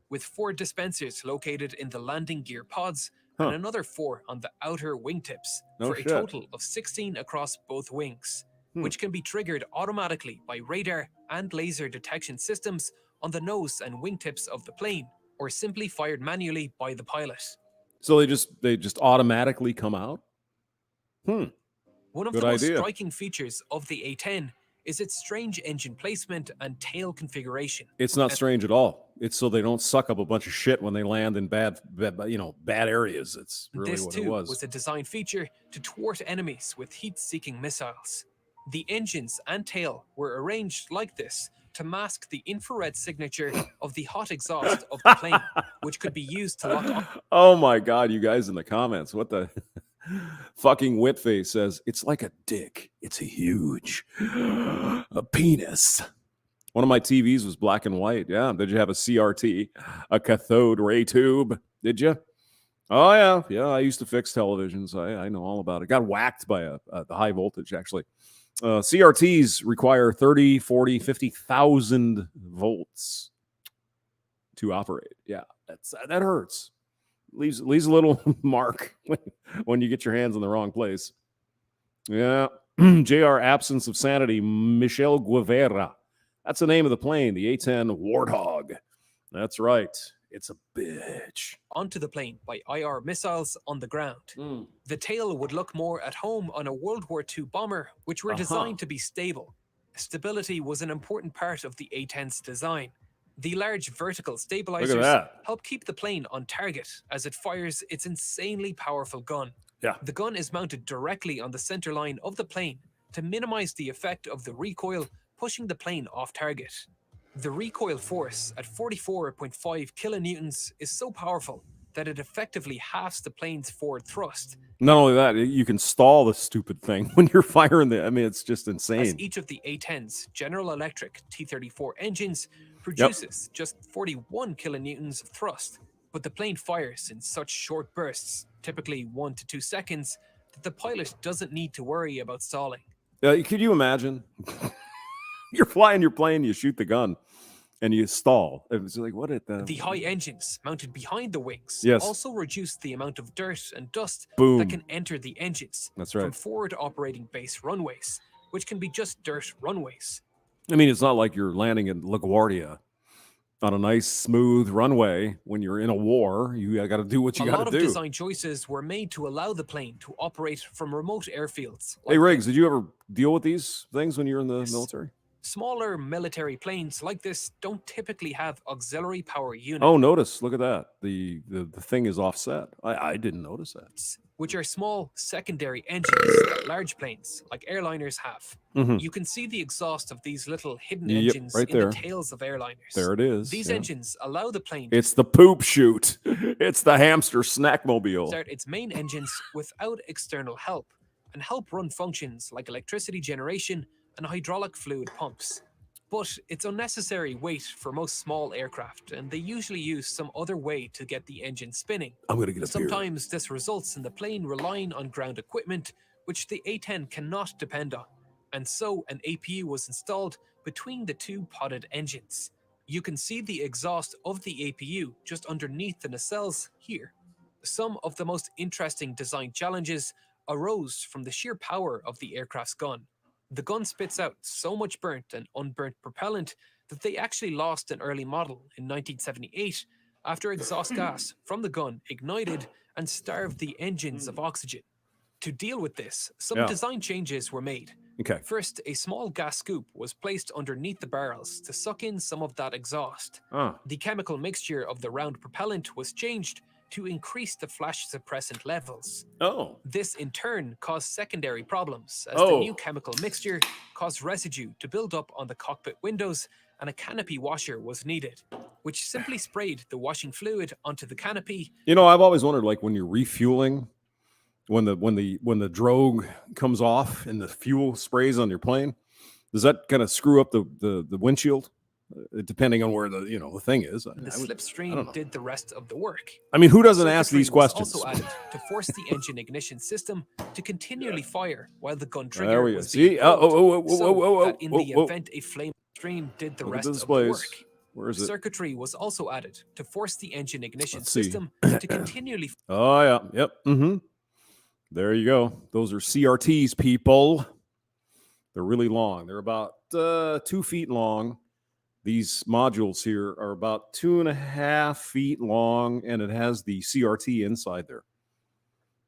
With 4 dispensers located in the landing gear pods, and another 4 on the outer wingtips, for a total of 16 across both wings, which can be triggered automatically by radar and laser detection systems on the nose and wingtips of the plane, or simply fired manually by the pilot. So they just automatically come out? One of the most striking features of the A-10 is its strange engine placement and tail configuration. It's not strange at all. It's so they don't suck up a bunch of shit when they land in bad areas. It's really this what too it was. Was a design feature to thwart enemies with heat-seeking missiles. The engines and tail were arranged like this to mask the infrared signature of the hot exhaust of the plane, which could be used to lock on. Oh my God, you guys in the comments, what the... Fucking Whitface says, it's like a dick. It's a huge a penis. One of my TVs was black and white. Yeah. Did you have a CRT, a cathode ray tube? Did you? Oh, yeah. Yeah, I used to fix televisions. I know all about it. Got whacked by the high voltage, actually. CRTs require 30, 40, 50,000 volts. to operate. Yeah, that hurts. Leaves a little mark when you get your hands in the wrong place. Yeah. JR Absence of Sanity, Michelle Guevara. That's the name of the plane, the A-10 Warthog. That's right. It's a bitch. Onto the plane by IR missiles on the ground. The tail would look more at home on a World War II bomber, which were designed to be stable. Stability was an important part of the A-10's design. The large vertical stabilizers help keep the plane on target as it fires its insanely powerful gun. Yeah. The gun is mounted directly on the center line of the plane to minimize the effect of the recoil pushing the plane off target. The recoil force at 44.5 kilonewtons is so powerful that it effectively halves the plane's forward thrust. Not only that, you can stall the stupid thing when you're firing I mean, it's just insane. As each of the A-10's General Electric T-34 engines produces just 41 kilonewtons of thrust, but the plane fires in such short bursts, typically 1 to 2 seconds, that the pilot doesn't need to worry about stalling. Could you imagine? You're flying your plane, you shoot the gun, and you stall. It's like, what at the... The high engines mounted behind the wings also reduce the amount of dirt and dust that can enter the engines from forward operating base runways, which can be just dirt runways. I mean, it's not like you're landing in LaGuardia on a nice, smooth runway. When you're in a war, you got to do what you got to do. A lot of design choices were made to allow the plane to operate from remote airfields. Hey, Riggs, did you ever deal with these things when you were in the military? Smaller military planes like this don't typically have auxiliary power units. Oh, notice. Look at that. The thing is offset. I didn't notice that. Which are small secondary engines that large planes like airliners have. You can see the exhaust of these little hidden engines in the tails of airliners. There it is. These engines allow the plane It's the poop chute. It's the hamster snackmobile. Start its main engines without external help and help run functions like electricity generation and hydraulic fluid pumps. But it's unnecessary weight for most small aircraft, and they usually use some other way to get the engine spinning. I'm going to get a beer. Sometimes this results in the plane relying on ground equipment, which the A-10 cannot depend on. And so an APU was installed between the two podded engines. You can see the exhaust of the APU just underneath the nacelles here. Some of the most interesting design challenges arose from the sheer power of the aircraft's gun. The gun spits out so much burnt and unburnt propellant that they actually lost an early model in 1978 after exhaust gas from the gun ignited and starved the engines of oxygen. To deal with this, some design changes were made. First, a small gas scoop was placed underneath the barrels to suck in some of that exhaust. The chemical mixture of the round propellant was changed to increase the flash suppressant levels. This in turn caused secondary problems as the new chemical mixture caused residue to build up on the cockpit windows, and a canopy washer was needed, which simply sprayed the washing fluid onto the canopy. You know, I've always wondered, like when you're refueling, when the drogue comes off and the fuel sprays on your plane, does that kind of screw up the windshield? Depending on where the thing is. The slipstream did the rest of the work. I mean, who doesn't ask these questions? Also added to force the engine ignition system to continually fire while the gun trigger was being pulled, in the event a flame stream did the rest of the work. Where is it? Circuitry was also added to force the engine ignition system to continually. There you go. Those are CRTs, people. They're really long. They're about 2 feet long. These modules here are about 2.5 feet long, and it has the CRT inside there.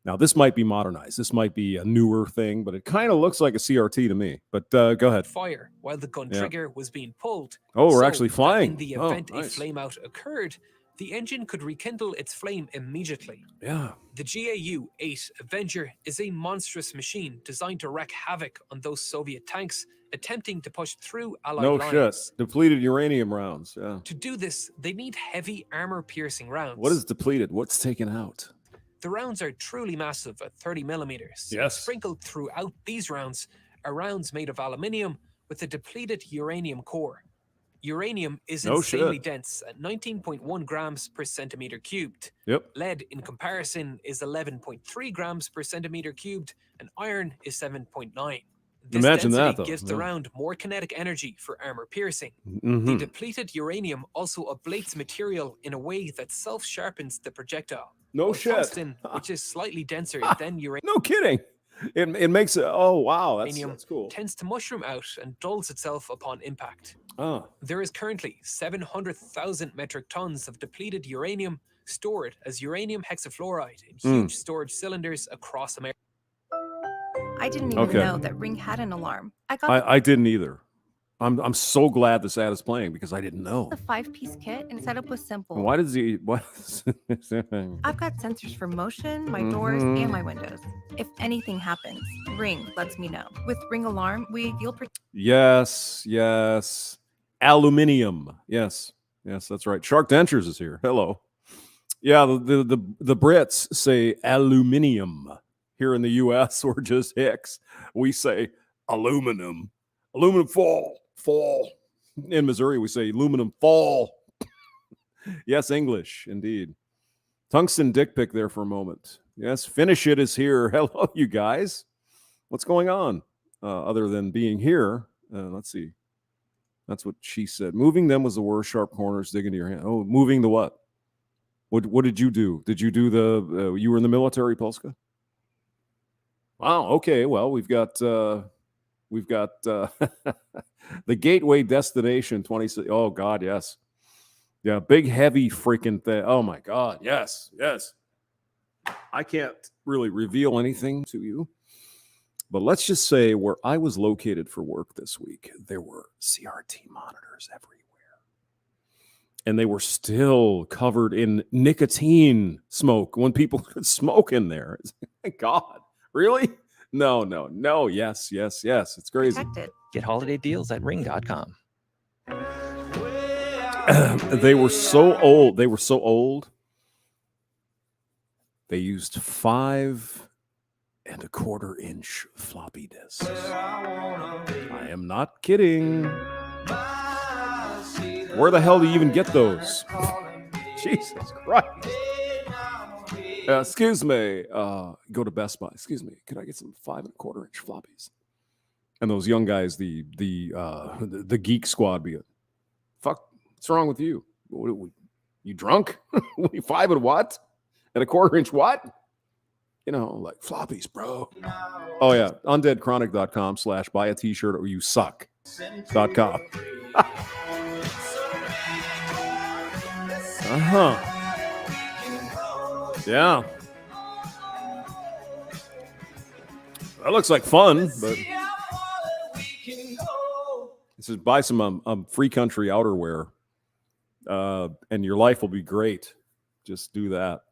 Now, this might be modernized. This might be a newer thing, but it kind of looks like a CRT to me. But go ahead. Fire while the gun trigger was being pulled. Oh, we're actually flying. In the event a flame out occurred, the engine could rekindle its flame immediately. Yeah. The GAU-8 Avenger is a monstrous machine designed to wreak havoc on those Soviet tanks attempting to push through Allied lines. Depleted uranium rounds. Yeah. To do this, they need heavy armor-piercing rounds. What is depleted? What's taken out? The rounds are truly massive at 30 millimeters. Yes. Sprinkled throughout these rounds are rounds made of aluminium with a depleted uranium core. Uranium is insanely dense at 19.1 grams per centimeter cubed. Lead, in comparison, is 11.3 grams per centimeter cubed, and iron is 7.9. This Imagine density that, though. gives the round more kinetic energy for armor piercing. Mm-hmm. The depleted uranium also ablates material in a way that self-sharpens the projectile. No While shit. Tungsten, which is slightly denser than uranium, No kidding. It makes it. Oh wow, that's cool. tends to mushroom out and dulls itself upon impact. Oh. There is currently 700,000 metric tons of depleted uranium stored as uranium hexafluoride in huge storage cylinders across America. I didn't even know that Ring had an alarm. I didn't either. I'm so glad this ad is playing because I didn't know. The 5-piece kit and setup was simple. Why does he? What? I've got sensors for motion, my doors, and my windows. If anything happens, Ring lets me know. With Ring Alarm, you'll. Yes. Aluminium. Yes, that's right. Shark Dentures is here. Hello. Yeah, the Brits say aluminium. Here in the U.S., we're just hicks. We say aluminum. Aluminum fall. In Missouri, we say aluminum fall. Yes, English, indeed. Tungsten dick pic there for a moment. Yes, Finish It is here. Hello, you guys. What's going on? Other than being here, let's see. That's what she said. Moving them was the worst. Sharp corners, dig into your hand. Oh, moving the what? What did you do? Did you do the? You were in the military, Polska? Wow. Okay. Well, we've got the Gateway Destination 26. Oh God, yes. Yeah, big heavy freaking thing. Oh my God, yes. I can't really reveal anything to you, but let's just say where I was located for work this week, there were CRT monitors everywhere. And they were still covered in nicotine smoke when people could smoke in there. Thank God. Really? No. Yes. It's crazy. Get holiday deals at ring.com. They were so old. They used 5 1/4 inch floppy disks. I am not kidding. Where the hell do you even get those? Jesus Christ. Excuse me. Go to Best Buy. Excuse me. Could I get some 5 1/4 inch floppies? And those young guys, the Geek Squad, be it. Fuck. What's wrong with you? You drunk? 5 and what? And 1/4 inch what? You know, like floppies, bro. Oh yeah. Undeadchronic.com/buy a t-shirt or you suck.com. Yeah. That looks like fun, but it says buy some free country outerwear, and your life will be great. Just do that.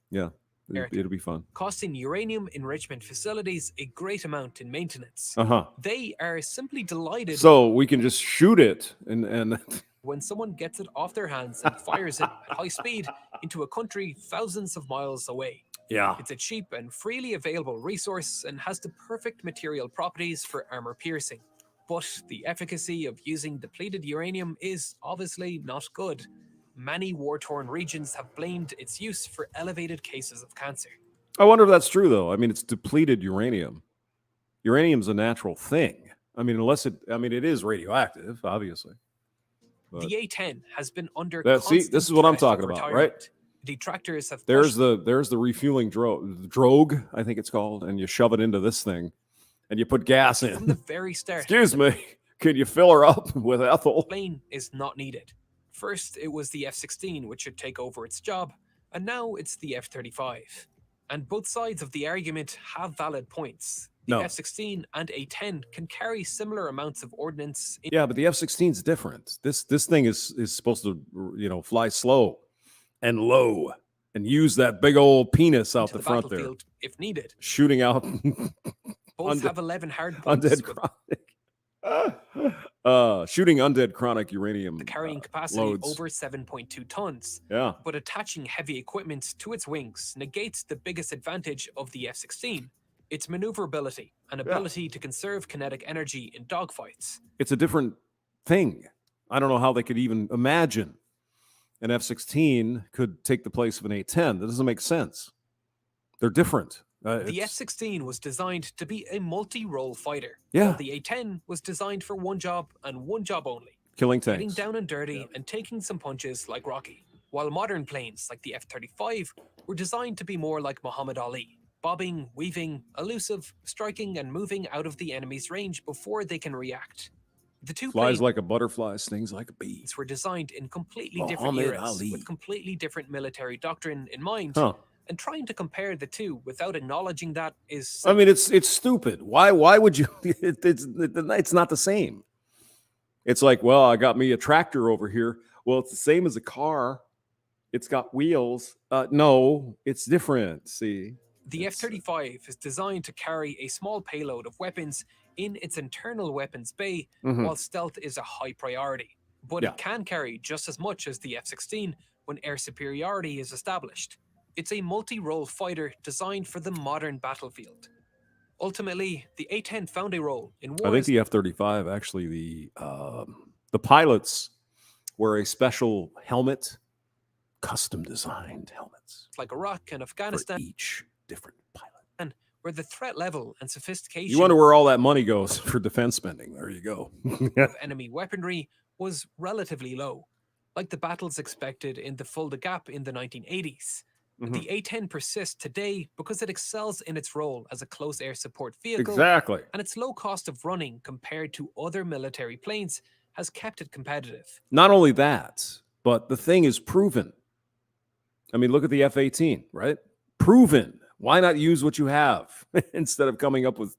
Yeah, it'll be fun. Costing uranium enrichment facilities a great amount in maintenance. They are simply delighted. So we can just shoot it and when someone gets it off their hands and fires it at high speed into a country thousands of miles away. Yeah. It's a cheap and freely available resource and has the perfect material properties for armor piercing. But the efficacy of using depleted uranium is obviously not good. Many war-torn regions have blamed its use for elevated cases of cancer. I wonder if that's true, though. I mean, it's depleted uranium. Uranium's a natural thing. I mean, it is radioactive, obviously. But the A-10 has been under this is what I'm talking about, right? Detractors have there's the refueling drogue, I think it's called, and you shove it into this thing, and you put gas in. From the very start. Excuse me, can you fill her up with ethyl? Plane is not needed. First, it was the F-16 which should take over its job, and now it's the F-35. And both sides of the argument have valid points. The F-16 and A-10 can carry similar amounts of ordnance. Yeah, but the F-16 is different. This thing is supposed to, fly slow and low and use that big old penis out the front there, if needed. Shooting out. Both have 11 hard points. Undead chronic. Shooting undead chronic uranium. The carrying capacity loads. Over 7.2 tons. Yeah. But attaching heavy equipment to its wings negates the biggest advantage of the F-16. Its maneuverability and ability to conserve kinetic energy in dogfights. It's a different thing. I don't know how they could even imagine an F-16 could take the place of an A-10. That doesn't make sense. They're different. The F-16 was designed to be a multi-role fighter. Yeah. While the A-10 was designed for one job and one job only. Killing Getting tanks. down and dirty and taking some punches like Rocky. While modern planes like the F-35 were designed to be more like Muhammad Ali. Bobbing, weaving, elusive, striking and moving out of the enemy's range before they can react. The two Flies planes like a butterfly, stings like a bee. were designed in completely different Muhammad eras Ali. with completely different military doctrine in mind. Huh. And trying to compare the two without acknowledging that is... I mean, it's stupid. Why would you? It's not the same. It's like, well, I got me a tractor over here. Well, it's the same as a car. It's got wheels. No, it's different. See? The F-35 is designed to carry a small payload of weapons in its internal weapons bay, while stealth is a high priority. But it can carry just as much as the F-16 when air superiority is established. It's a multi-role fighter designed for the modern battlefield. Ultimately, the A-10 found a role in wars. I think the F-35, actually, the pilots wear a special helmet, custom designed helmets. Like Iraq and Afghanistan. For each different pilot. And where the threat level and sophistication... You wonder where all that money goes for defense spending. There you go. of enemy weaponry was relatively low. Like the battles expected in the Fulda Gap in the 1980s. The A-10 persists today because it excels in its role as a close air support vehicle. Exactly. And its low cost of running compared to other military planes has kept it competitive. Not only that, but the thing is proven. I mean, look at the F-18, right? Proven. Why not use what you have instead of coming up with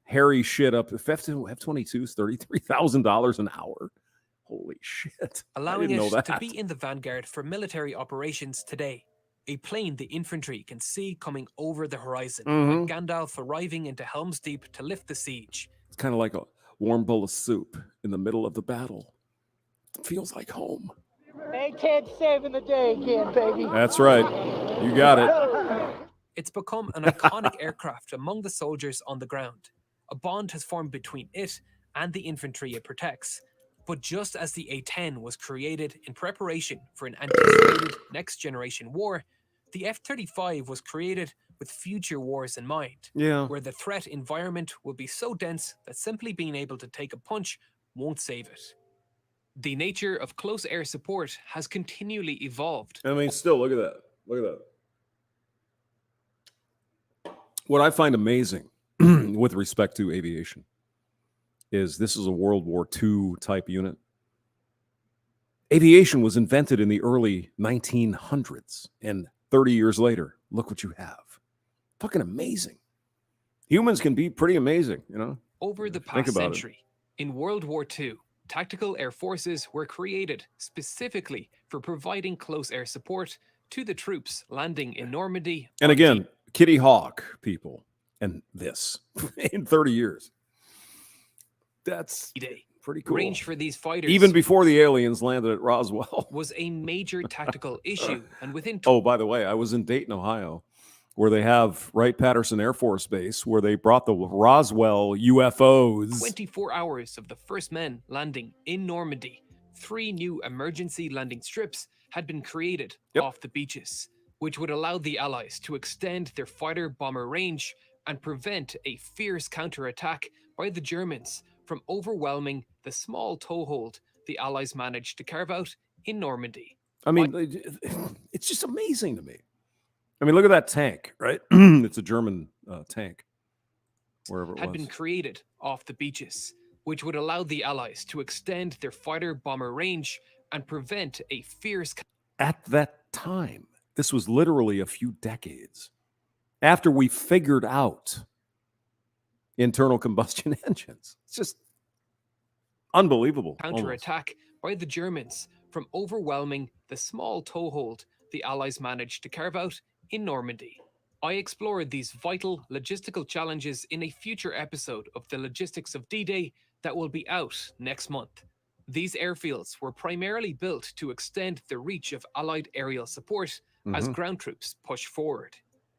hairy shit up? F-22 is $33,000 an hour. Holy shit. Allowing I didn't know it that. to be in the vanguard for military operations today. A plane the infantry can see coming over the horizon. Like Gandalf arriving into Helm's Deep to lift the siege. It's kind of like a warm bowl of soup in the middle of the battle. It feels like home. A-10 saving the day again, baby. That's right. You got it. It's become an iconic aircraft among the soldiers on the ground. A bond has formed between it and the infantry it protects. But just as the A-10 was created in preparation for an anticipated next-generation war, the F-35 was created with future wars in mind, where the threat environment will be so dense that simply being able to take a punch won't save it. The nature of close air support has continually evolved. I mean, still, look at that. Look at that. What I find amazing with respect to aviation is this is a World War II type unit. Aviation was invented in the early 1900s, and 30 years later, look what you have. Fucking amazing. Humans can be pretty amazing, you know? Over the past century, in World War II, tactical air forces were created specifically for providing close air support to the troops landing in Normandy. And again, Kitty Hawk people, and this in 30 years. That's pretty cool. Range for these fighters, even before the aliens landed at Roswell, was a major tactical issue. And within by the way, I was in Dayton, Ohio, where they have Wright-Patterson Air Force Base, where they brought the Roswell UFOs. 24 hours of the first men landing in Normandy, 3 new emergency landing strips had been created off the beaches, which would allow the Allies to extend their fighter-bomber range and prevent a fierce counterattack by the Germans from overwhelming the small toehold the Allies managed to carve out in Normandy. I mean, it's just amazing to me. I mean, look at that tank, right? It's a German tank, wherever it had been created off the beaches, which would allow the Allies to extend their fighter-bomber range and prevent a fierce... At that time, this was literally a few decades after we figured out internal combustion engines. It's just unbelievable. Counterattack by the Germans from overwhelming the small toehold the Allies managed to carve out in Normandy. I explored these vital logistical challenges in a future episode of The Logistics of D-Day that will be out next month. These airfields were primarily built to extend the reach of Allied aerial support as ground troops pushed forward.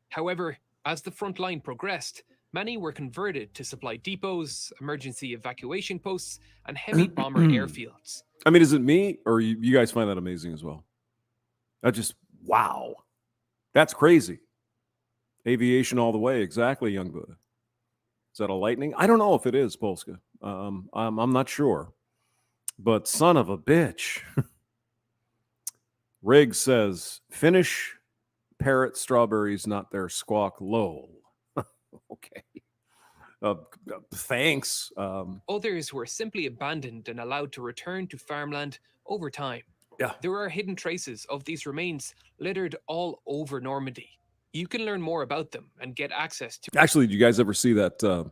However, as the front line progressed, many were converted to supply depots, emergency evacuation posts, and heavy bomber airfields. I mean, is it me, or you guys find that amazing as well? Wow. That's crazy. Aviation all the way. Exactly, young Buddha. Is that a lightning? I don't know if it is, Polska. I'm not sure. But son of a bitch. Riggs says, finish parrot strawberries, not their squawk. Lol. Okay. Thanks. Others were simply abandoned and allowed to return to farmland over time. Yeah. There are hidden traces of these remains littered all over Normandy. You can learn more about them and get access to... Actually, did you guys ever see that?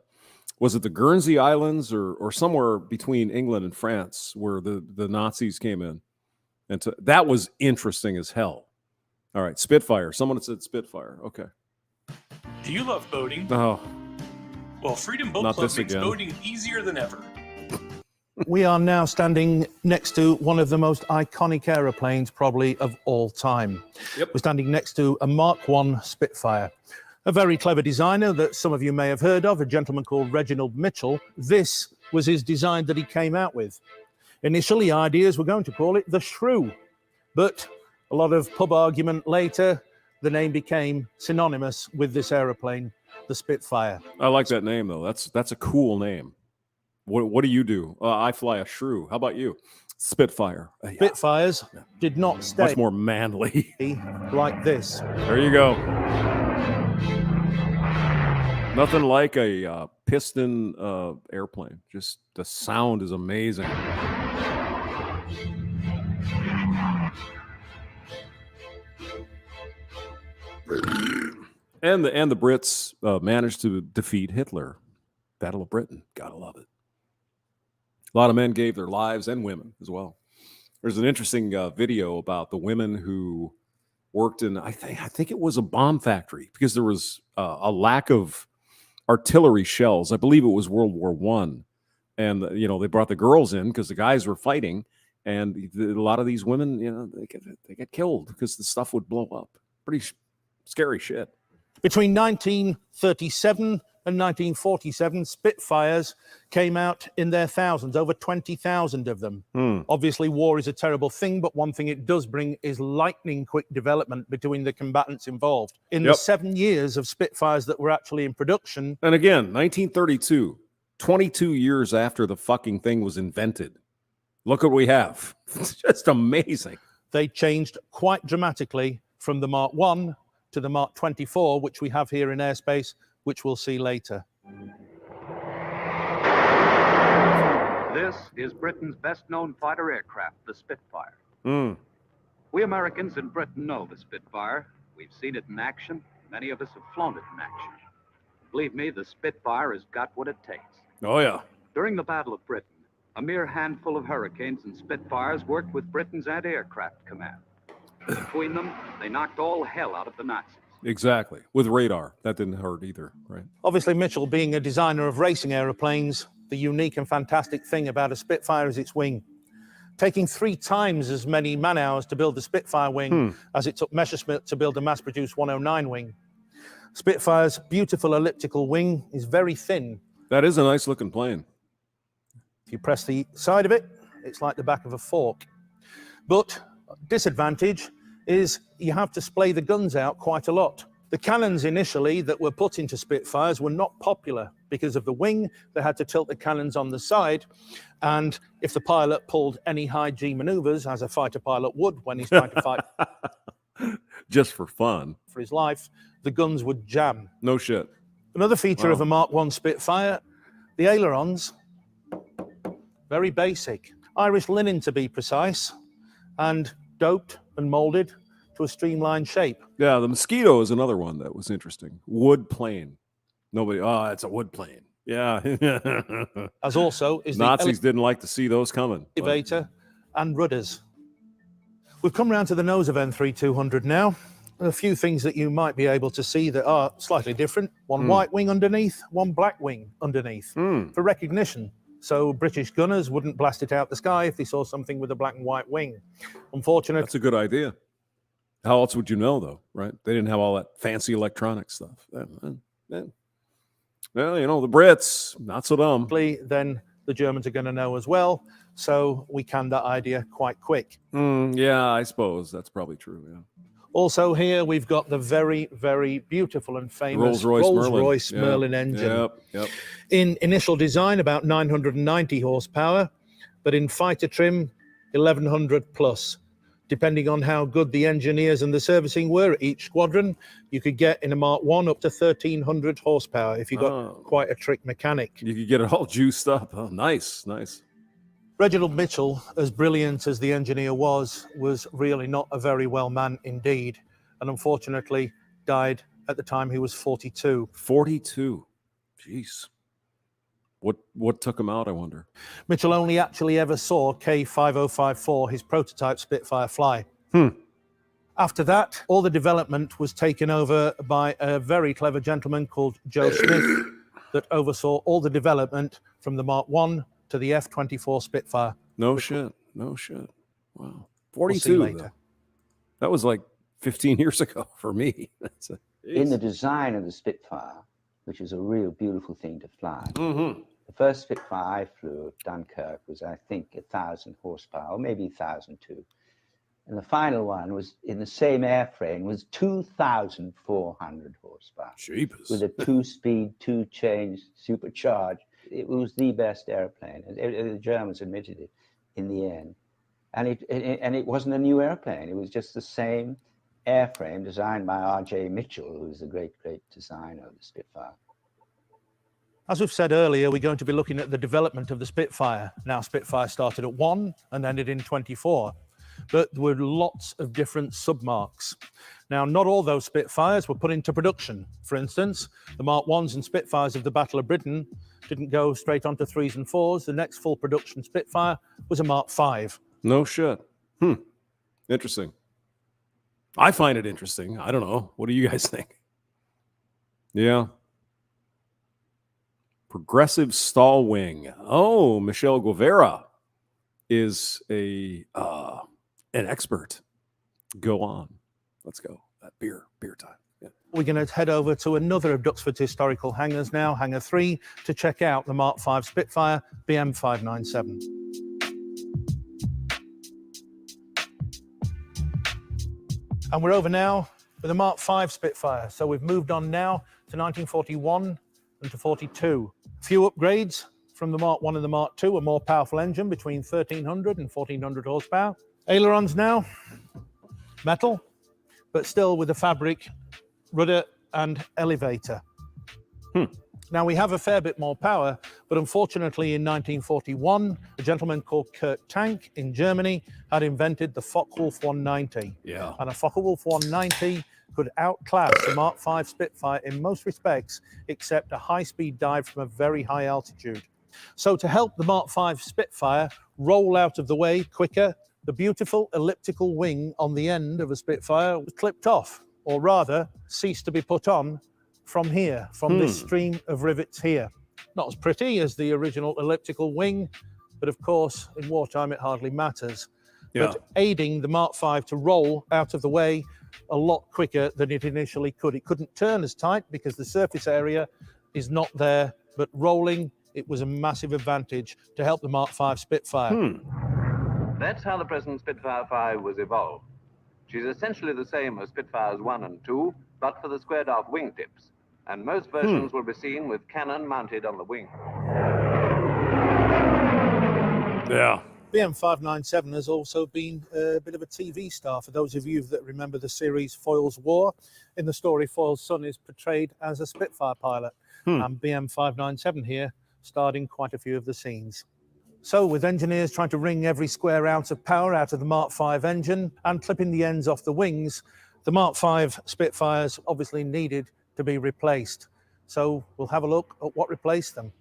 Was it the Guernsey Islands or somewhere between England and France where the Nazis came in? And that was interesting as hell. All right, Spitfire. Someone said Spitfire. Okay. Do you love boating? Oh. Well, Freedom Boat Not Club this makes again. boating easier than ever. We are now standing next to one of the most iconic aeroplanes probably of all time. Yep. We're standing next to a Mark I Spitfire. A very clever designer that some of you may have heard of, a gentleman called Reginald Mitchell. This was his design that he came out with. Initially, ideas were going to call it the Shrew, but a lot of pub argument later, the name became synonymous with this aeroplane, the Spitfire. I like that name, though. That's a cool name. What do you do? I fly a Shrew. How about you? Spitfire. Spitfires did not stay much more manly like this. There you go. Nothing like a piston airplane. Just the sound is amazing. And the Brits managed to defeat Hitler. Battle of Britain. Gotta love it. A lot of men gave their lives, and women as well. There's an interesting video about the women who worked in, I think it was a bomb factory, because there was a lack of artillery shells. I believe it was World War I. And, they brought the girls in because the guys were fighting. And a lot of these women, they get killed because the stuff would blow up. Pretty scary shit. Between 1937 and 1947, Spitfires came out in their thousands, over 20,000 of them. Obviously, war is a terrible thing, but one thing it does bring is lightning quick development between the combatants involved. In the 7 years of Spitfires that were actually in production. And again, 1932, 22 years after the fucking thing was invented. Look what we have. It's just amazing. They changed quite dramatically from the Mark I to the Mark 24, which we have here in airspace, which we'll see later. This is Britain's best-known fighter aircraft, the Spitfire. We Americans in Britain know the Spitfire. We've seen it in action. Many of us have flown it in action. Believe me, the Spitfire has got what it takes. Oh, yeah. During the Battle of Britain, a mere handful of Hurricanes and Spitfires worked with Britain's anti-aircraft command. Between them, they knocked all hell out of the Nazis. Exactly. With radar. That didn't hurt either, right? Obviously, Mitchell, being a designer of racing aeroplanes, the unique and fantastic thing about a Spitfire is its wing. Taking 3 times as many man-hours to build the Spitfire wing as it took Messerschmitt to build a mass-produced 109 wing. Spitfire's beautiful elliptical wing is very thin. That is a nice-looking plane. If you press the side of it, it's like the back of a fork. But disadvantage is you have to splay the guns out quite a lot. The cannons initially that were put into Spitfires were not popular because of the wing. They had to tilt the cannons on the side, and if the pilot pulled any high G maneuvers, as a fighter pilot would when he's trying to fight just for fun, for his life, the guns would jam. No shit. Another feature of a Mark I Spitfire, the ailerons, very basic. Irish linen to be precise, and doped and molded to a streamlined shape. Yeah, the Mosquito is another one that was interesting. Wood plane. Nobody, it's a wood plane. Yeah. As also is Nazis didn't like to see those coming. Elevator and rudders. We've come round to the nose of N3200 now. A few things that you might be able to see that are slightly different. One white wing underneath, one black wing underneath for recognition. So British gunners wouldn't blast it out the sky if they saw something with a black and white wing. Unfortunately, that's a good idea. How else would you know, though, right? They didn't have all that fancy electronic stuff. Well, the Brits, not so dumb. Then the Germans are going to know as well. So we canned that idea quite quick. Yeah, I suppose that's probably true, yeah. Also here we've got the very, very beautiful and famous Rolls-Royce Merlin engine. Yep. In initial design, about 990 horsepower, but in fighter trim, 1100 plus. Depending on how good the engineers and the servicing were at each squadron, you could get in a Mark 1 up to 1300 horsepower if you got quite a trick mechanic. You could get it all juiced up. Oh, nice. Reginald Mitchell, as brilliant as the engineer was really not a very well man indeed, and unfortunately died at the time he was 42. 42. Jeez. What took him out, I wonder? Mitchell only actually ever saw K5054, his prototype Spitfire, fly. After that, all the development was taken over by a very clever gentleman called Joe Smith that oversaw all the development from the Mark 1 to the F-24 Spitfire. No shit. Wow. 42. We'll see later. That was like 15 years ago for me. In the design of the Spitfire, which was a real beautiful thing to fly, the first Spitfire I flew at Dunkirk was, I think, 1,000 horsepower, or maybe 1,002. And the final one was in the same airframe, was 2,400 horsepower. Jeepers. With a 2-speed, 2-change supercharged. It was the best airplane. The Germans admitted it in the end. And it wasn't a new airplane. It was just the same airframe designed by R.J. Mitchell, who's the great designer of the Spitfire. As we've said earlier, we're going to be looking at the development of the Spitfire. Now, Spitfire started at 1 and ended in 24, but there were lots of different submarks. Now, not all those Spitfires were put into production. For instance, the Mark 1s and Spitfires of the Battle of Britain didn't go straight onto 3s and 4s. The next full production Spitfire was a Mark 5. No shit. Interesting. I find it interesting. I don't know. What do you guys think? Yeah. Progressive stall wing. Oh, Michelle Guevara is an expert. Go on. Let's go. Beer time. Yeah. We're going to head over to another of Duxford's historical hangars now, Hangar 3, to check out the Mark V Spitfire BM597. And we're over now with the Mark V Spitfire. So we've moved on now to 1941 and to 42. A few upgrades from the Mark 1 and the Mark 2, a more powerful engine between 1,300 and 1,400 horsepower. Ailerons now, metal, but still with a fabric rudder and elevator. Now, we have a fair bit more power, but unfortunately in 1941, a gentleman called Kurt Tank in Germany had invented the Focke-Wulf 190. Yeah. And a Focke-Wulf 190 could outclass the Mark V Spitfire in most respects, except a high-speed dive from a very high altitude. So to help the Mark V Spitfire roll out of the way quicker, the beautiful elliptical wing on the end of a Spitfire was clipped off, or rather, ceased to be put on from here, from this stream of rivets here. Not as pretty as the original elliptical wing, but of course, in wartime, it hardly matters. Yeah. But aiding the Mark V to roll out of the way a lot quicker than it initially could. It couldn't turn as tight because the surface area is not there, but rolling, it was a massive advantage to help the Mark V Spitfire. That's how the present Spitfire 5 was evolved. She's essentially the same as Spitfires 1 and 2, but for the squared-off wingtips. And most versions will be seen with cannon mounted on the wing. Yeah. BM597 has also been a bit of a TV star for those of you that remember the series Foyle's War. In the story, Foyle's son is portrayed as a Spitfire pilot, and BM597 here starred in quite a few of the scenes. So with engineers trying to wring every square ounce of power out of the Mark V engine and clipping the ends off the wings, the Mark V Spitfires obviously needed to be replaced. So we'll have a look at what replaced them.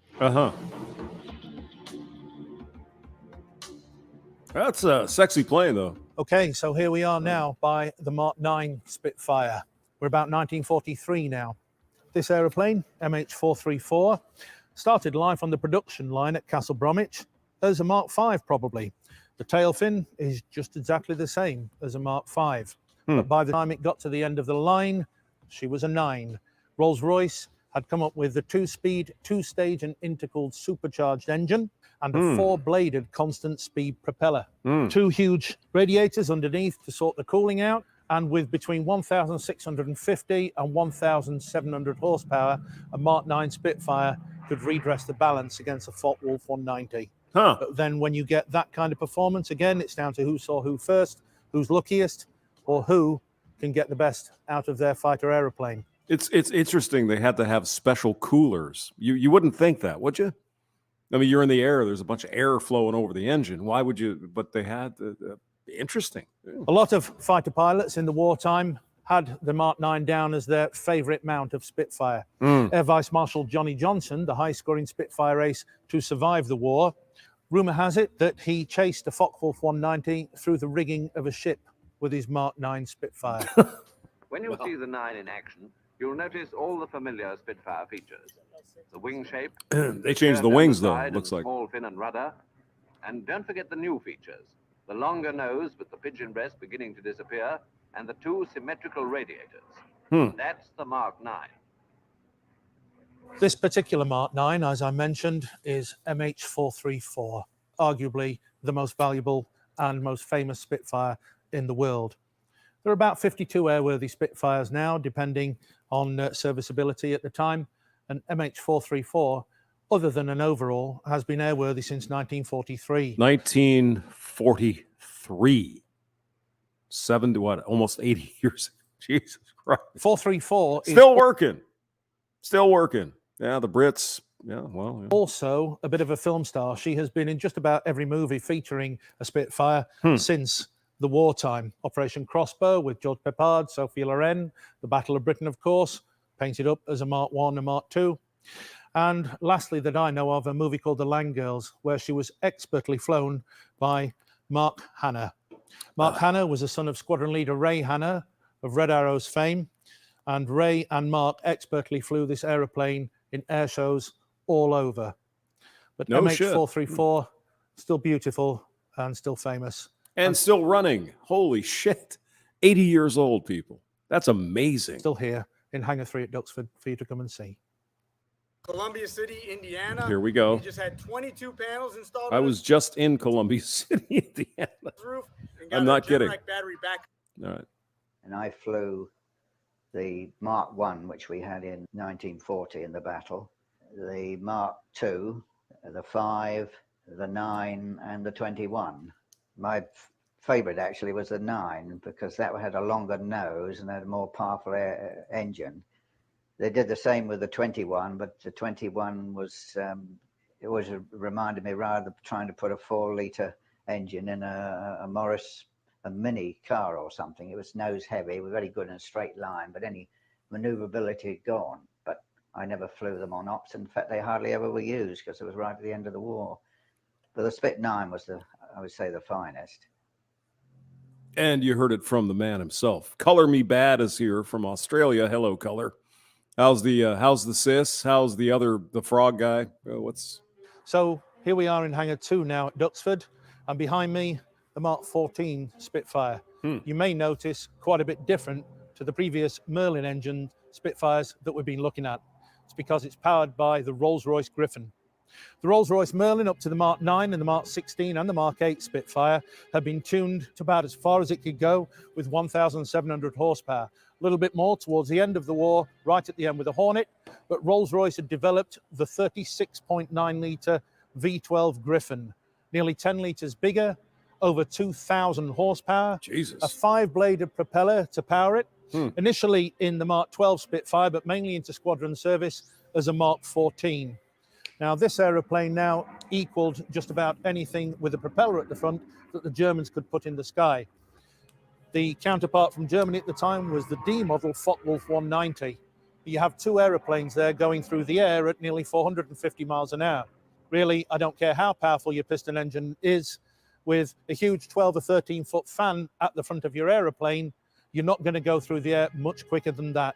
That's a sexy plane, though. Okay, so here we are now by the Mark IX Spitfire. We're about 1943 now. This aeroplane, MH434, started life on the production line at Castle Bromwich as a Mark V, probably. The tail fin is just exactly the same as a Mark V. But by the time it got to the end of the line, she was a 9. Rolls-Royce had come up with the 2-speed, 2-stage and intercooled supercharged engine and a 4-bladed constant speed propeller. 2 huge radiators underneath to sort the cooling out, And with between 1,650 and 1,700 horsepower, a Mark 9 Spitfire could redress the balance against a Focke-Wulf 190. But then when you get that kind of performance, again, it's down to who saw who first, who's luckiest, or who can get the best out of their fighter aeroplane. It's interesting they had to have special coolers. You wouldn't think that, would you? I mean, you're in the air. There's a bunch of air flowing over the engine. Why would you? But they had interesting. A lot of fighter pilots in the wartime had the Mark 9 down as their favorite mount of Spitfire. Air Vice Marshal Johnny Johnson, the high-scoring Spitfire ace to survive the war, rumor has it that he chased a Focke-Wulf 190 through the rigging of a ship with his Mark 9 Spitfire. When you see the 9 in action, you'll notice all the familiar Spitfire features. The wing shape. They changed the wings, though, it looks like. Small fin and rudder. And don't forget the new features. The longer nose with the pigeon breast beginning to disappear, and the 2 symmetrical radiators. That's the Mark 9. This particular Mark 9, as I mentioned, is MH434, arguably the most valuable and most famous Spitfire in the world. There are about 52 airworthy Spitfires now, depending on serviceability at the time, and MH434, other than an overall, has been airworthy since 1943. 1943. 7 to what? Almost 80 years. Jesus Christ. 434 still working. Still working. Yeah, the Brits. Yeah, well. Yeah. Also, a bit of a film star. She has been in just about every movie featuring a Spitfire since the wartime. Operation Crossbow with George Peppard, Sophie Loren, The Battle of Britain, of course, painted up as a Mark 1 and Mark 2. And lastly, that I know of, a movie called The Land Girls, where she was expertly flown by Mark Hanna. Mark Hanna was a son of squadron leader Ray Hanna of Red Arrow's fame, and Ray and Mark expertly flew this aeroplane in air shows all over. But MH434, still beautiful and still famous. And still running. Holy shit. 80 years old, people. That's amazing. Still here in Hangar 3 at Duxford for you to come and see. Columbia City, Indiana. Here we go. We just had 22 panels installed. I was just in Columbia City, Indiana. I'm not kidding. Battery back. All right. And I flew the Mark 1, which we had in 1940 in the battle, the Mark 2, the 5, the 9, and the 21. My favorite actually was the 9 because that had a longer nose and had a more powerful engine. They did the same with the 21, but the 21 was, it always reminded me rather of trying to put a 4-liter engine in a Morris, a mini car or something. It was nose heavy, it was very good in a straight line, but any maneuverability had gone. But I never flew them on ops. In fact, they hardly ever were used because it was right at the end of the war. But the Spit 9 was I would say, the finest. And you heard it from the man himself. Color Me Bad is here from Australia. Hello, Color. How's the sis? How's the frog guy? So here we are in Hangar 2 now at Duxford, and behind me, the Mark 14 Spitfire. You may notice quite a bit different to the previous Merlin engine Spitfires that we've been looking at. It's because it's powered by the Rolls-Royce Griffon. The Rolls-Royce Merlin up to the Mark 9 and the Mark 16 and the Mark 8 Spitfire have been tuned to about as far as it could go with 1,700 horsepower. A little bit more towards the end of the war, right at the end with the Hornet, but Rolls-Royce had developed the 36.9-litre V12 Griffon, nearly 10 litres bigger, over 2,000 horsepower, Jesus. A 5-bladed propeller to power it, initially in the Mark 12 Spitfire, but mainly into squadron service as a Mark 14. Now, this aeroplane now equaled just about anything with a propeller at the front that the Germans could put in the sky. The counterpart from Germany at the time was the D model Focke-Wulf 190. You have 2 aeroplanes there going through the air at nearly 450 miles an hour. Really, I don't care how powerful your piston engine is, with a huge 12 or 13-foot fan at the front of your aeroplane, you're not going to go through the air much quicker than that.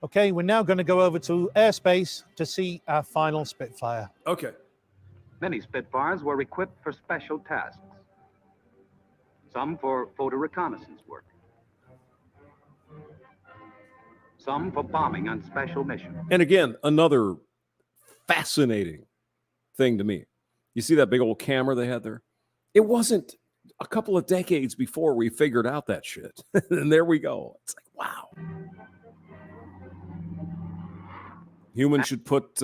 Okay, we're now going to go over to airspace to see our final Spitfire. Okay. Many Spitfires were equipped for special tasks. Some for photo reconnaissance work. Some for bombing on special missions. And again, another fascinating thing to me. You see that big old camera they had there? It wasn't a couple of decades before we figured out that shit. And there we go. It's like, wow. Humans should put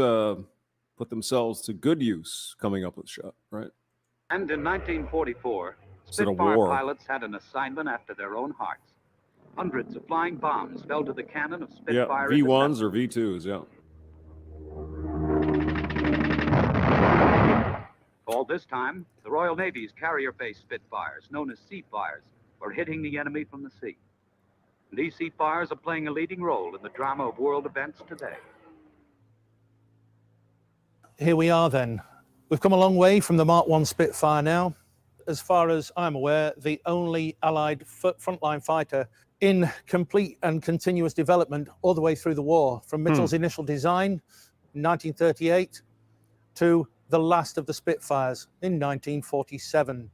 themselves to good use coming up with shit, right? And in 1944, Spitfire pilots had an assignment after their own hearts. Hundreds of flying bombs fell to the cannon of Spitfire. Yeah, V1s or V2s, yeah. All this time, the Royal Navy's carrier-based Spitfires, known as Seafires, were hitting the enemy from the sea. And these Seafires are playing a leading role in the drama of world events today. Here we are then. We've come a long way from the Mark I Spitfire now. As far as I'm aware, the only Allied frontline fighter in complete and continuous development all the way through the war, from Mitchell's initial design in 1938 to the last of the Spitfires in 1947.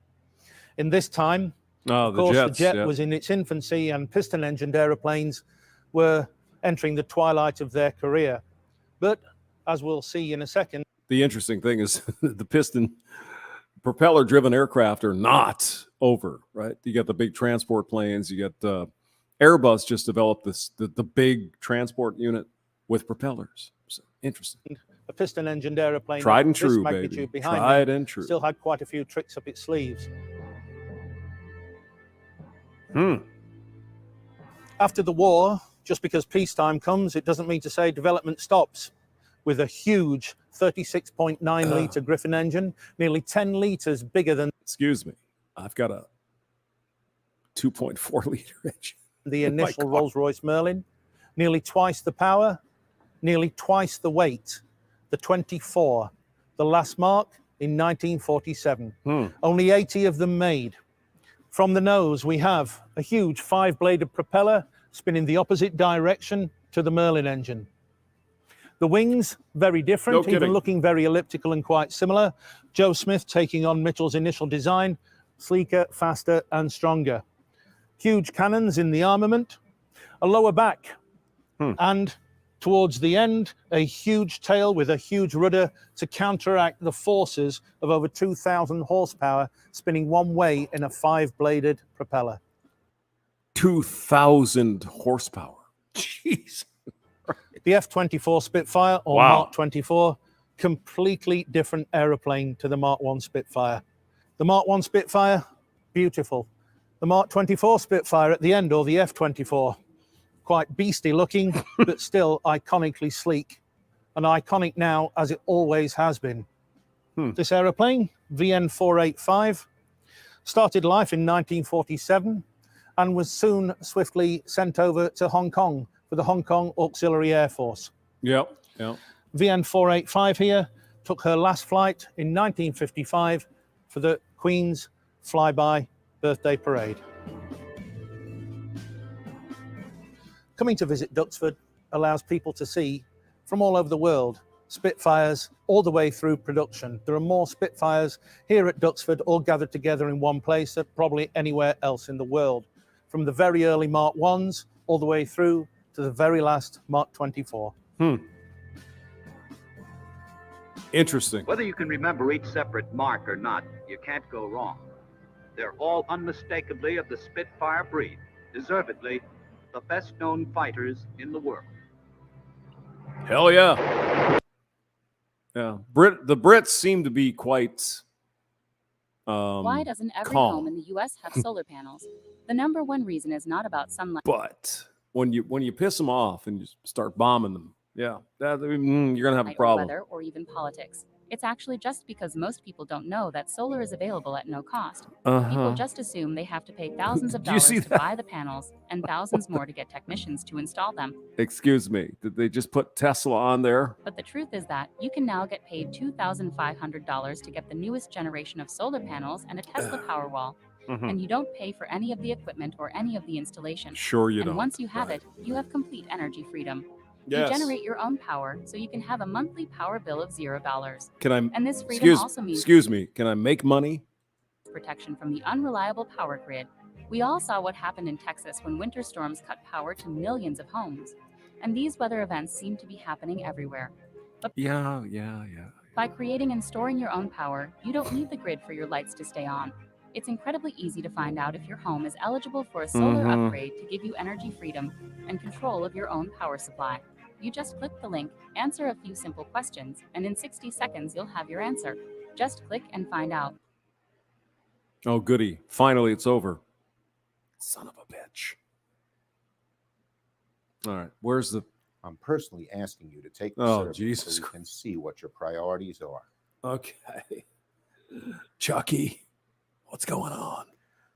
In this time, of course, the jet was in its infancy and piston-engined aeroplanes were entering the twilight of their career. But as we'll see in a second, the interesting thing is the piston propeller-driven aircraft are not over, right? You got the big transport planes. You got Airbus just developed the big transport unit with propellers. So, interesting. A piston-engined airplane, tried and true, baby. Tried and true. Still had quite a few tricks up its sleeves. After the war, just because peacetime comes, it doesn't mean to say development stops. With a huge 36.9-litre Griffin engine, nearly 10 litres bigger than... Excuse me, I've got a 2.4-litre engine. The initial Rolls-Royce Merlin, nearly twice the power, nearly twice the weight. The 24, the last mark in 1947. Only 80 of them made. From the nose, we have a huge 5-bladed propeller spinning the opposite direction to the Merlin engine. The wings, very different, even looking very elliptical and quite similar. Joe Smith taking on Mitchell's initial design, sleeker, faster, and stronger. Huge cannons in the armament, a lower back, and towards the end, a huge tail with a huge rudder to counteract the forces of over 2,000 horsepower spinning one way in a 5-bladed propeller. 2,000 horsepower. Jeez. The F-24 Spitfire, or Mark 24, completely different aeroplane to the Mark I Spitfire. The Mark I Spitfire, beautiful. The Mark 24 Spitfire at the end, or the F-24, quite beastly looking, but still iconically sleek. And iconic now, as it always has been. This aeroplane, VN-485, started life in 1947 and was soon swiftly sent over to Hong Kong for the Hong Kong Auxiliary Air Force. VN-485 here took her last flight in 1955 for the Queen's Flyby Birthday Parade. Coming to visit Duxford allows people to see from all over the world Spitfires all the way through production. There are more Spitfires here at Duxford all gathered together in one place than probably anywhere else in the world. From the very early Mark Is all the way through to the very last Mark 24. Interesting. Whether you can remember each separate mark or not, you can't go wrong. They're all unmistakably of the Spitfire breed, deservedly the best-known fighters in the world. Hell yeah. Yeah. The Brits seem to be quite Why doesn't every calm. home in the U.S. have solar panels? The #1 reason is not about sunlight. But when you piss them off and you start bombing them, you're gonna have a problem. Weather or even politics. It's actually just because most people don't know that solar is available at no cost. People just assume they have to pay thousands of dollars to buy the panels and thousands more to get technicians to install them. Excuse me, did they just put Tesla on there? But the truth is that you can now get paid $2,500 to get the newest generation of solar panels and a Tesla Powerwall. And you don't pay for any of the equipment or any of the installation. Sure you and don't. Once you have it, you have complete energy freedom. Yes. You generate your own power, so you can have a monthly power bill of $0. Can I? And this freedom also means excuse me. Can I make money? protection from the unreliable power grid. We all saw what happened in Texas when winter storms cut power to millions of homes. And these weather events seem to be happening everywhere. But Yeah. by creating and storing your own power, you don't need the grid for your lights to stay on. It's incredibly easy to find out if your home is eligible for a solar upgrade to give you energy freedom and control of your own power supply. You just click the link, answer a few simple questions, and in 60 seconds you'll have your answer. Just click and find out. Oh, goody. Finally, it's over. Son of a bitch. All right. Where's the... I'm personally asking you to take the survey so we can see what your priorities are. Okay. Chucky, what's going on?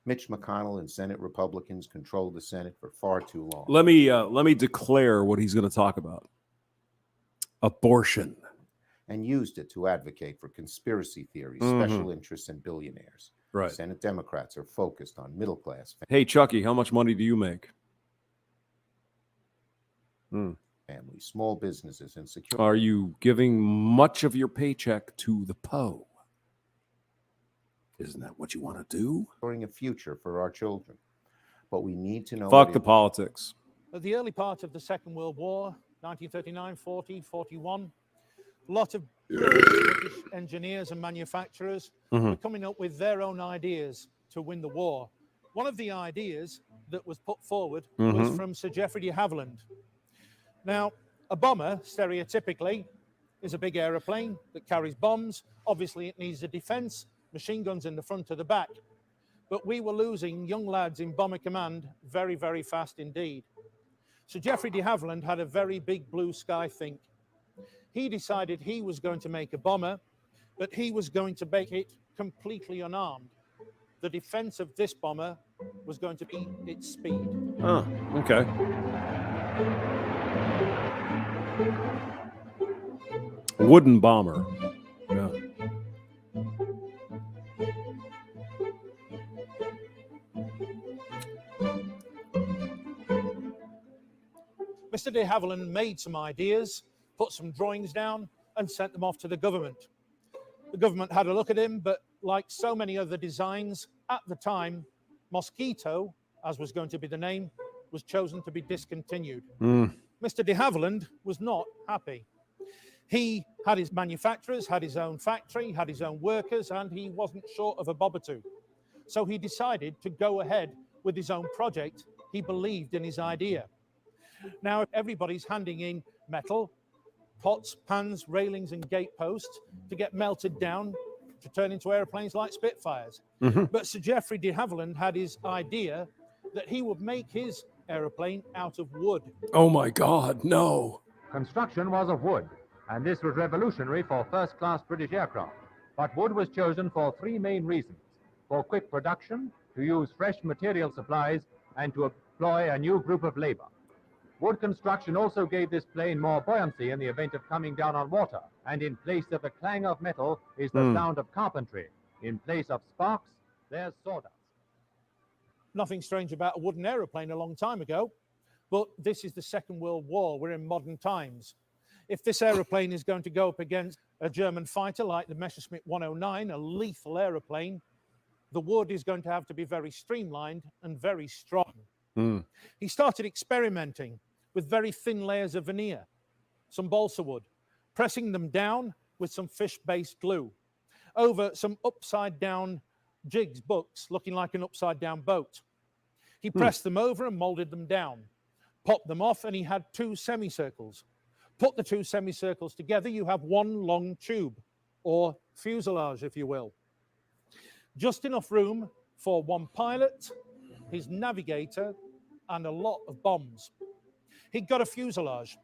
Mitch McConnell and Senate Republicans controlled the Senate for far too long. Let me declare what he's going to talk about. Abortion. And used it to advocate for conspiracy theories, special interests, and billionaires. Right. Senate Democrats are focused on middle class. Hey, Chucky, how much money do you make? Families, small businesses, and security. Are you giving much of your paycheck to the Poe? Isn't that what you want to do? During a future for our children. But we need to know... Fuck the politics. At the early part of the Second World War, 1939, 40, 41, a lot of British engineers and manufacturers were coming up with their own ideas to win the war. One of the ideas that was put forward was from Sir Geoffrey de Havilland. Now, a bomber, stereotypically, is a big aeroplane that carries bombs. Obviously, it needs a defense, machine guns in the front or the back. But we were losing young lads in bomber command very, very fast indeed. Sir Geoffrey de Havilland had a very big blue sky think. He decided he was going to make a bomber, but he was going to make it completely unarmed. The defense of this bomber was going to be its speed. Oh, okay. Wooden bomber. Yeah. Mr. de Havilland made some ideas, put some drawings down, and sent them off to the government. The government had a look at him, but like so many other designs, at the time, Mosquito, as was going to be the name, was chosen to be discontinued. Mr. de Havilland was not happy. He had his manufacturers, had his own factory, had his own workers, and he wasn't short of a bob or two. So he decided to go ahead with his own project. He believed in his idea. Now everybody's handing in metal, pots, pans, railings, and gate posts to get melted down to turn into airplanes like Spitfires. But Sir Geoffrey de Havilland had his idea that he would make his aeroplane out of wood. Oh my God, no. Construction was of wood, and this was revolutionary for first-class British aircraft. But wood was chosen for three main reasons: for quick production, to use fresh material supplies, and to employ a new group of labor. Wood construction also gave this plane more buoyancy in the event of coming down on water, and in place of the clang of metal is the sound of carpentry. In place of sparks, there's sawdust. Nothing strange about a wooden aeroplane a long time ago, but this is the Second World War. We're in modern times. If this aeroplane is going to go up against a German fighter like the Messerschmitt 109, a lethal aeroplane, the wood is going to have to be very streamlined and very strong. He started experimenting with very thin layers of veneer, some balsa wood, pressing them down with some fish-based glue over some upside-down jigs, books, looking like an upside-down boat. He pressed them over and molded them down, popped them off, and he had two semicircles. Put the two semicircles together, you have one long tube, or fuselage, if you will. Just enough room for one pilot, his navigator, and a lot of bombs. He got a fuselage.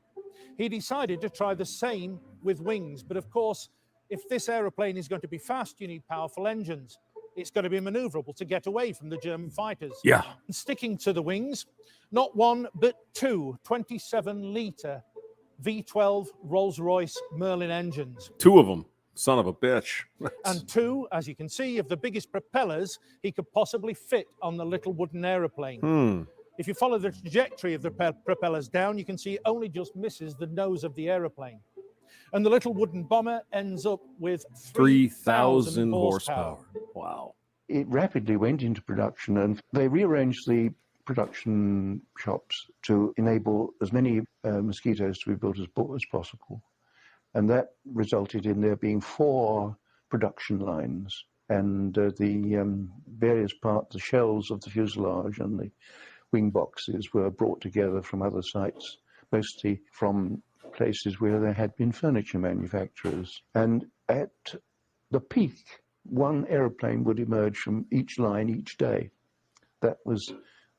He decided to try the same with wings, but of course, if this aeroplane is going to be fast, you need powerful engines. It's going to be maneuverable to get away from the German fighters. Yeah. And sticking to the wings, not one, but two 27-litre V12 Rolls-Royce Merlin engines. Two of them. Son of a bitch. And two, as you can see, of the biggest propellers he could possibly fit on the little wooden aeroplane. If you follow the trajectory of the propellers down, you can see it only just misses the nose of the aeroplane. And the little wooden bomber ends up with 3,000 horsepower. Wow. It rapidly went into production, and they rearranged the production shops to enable as many mosquitoes to be built as possible. And that resulted in there being 4 production lines and the various parts, the shells of the fuselage and the wing boxes were brought together from other sites, mostly from places where there had been furniture manufacturers. And at the peak, one aeroplane would emerge from each line each day. That was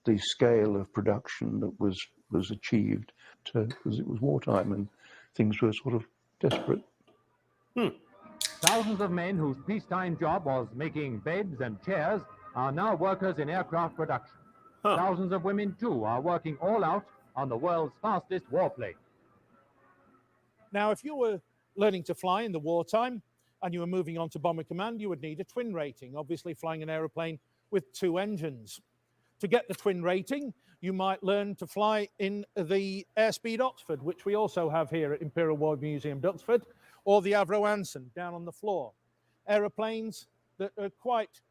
the scale of production that was achieved because it was wartime and things were sort of desperate. Thousands of men whose peacetime job was making beds and chairs are now workers in aircraft production. Thousands of women, too, are working all out on the world's fastest warplane. Now, if you were learning to fly in the wartime and you were moving on to Bomber Command, you would need a twin rating, obviously flying an aeroplane with 2 engines. To get the twin rating, you might learn to fly in the Airspeed Oxford, which we also have here at Imperial War Museum, Duxford, or the Avro Anson down on the floor. Aeroplanes that are quite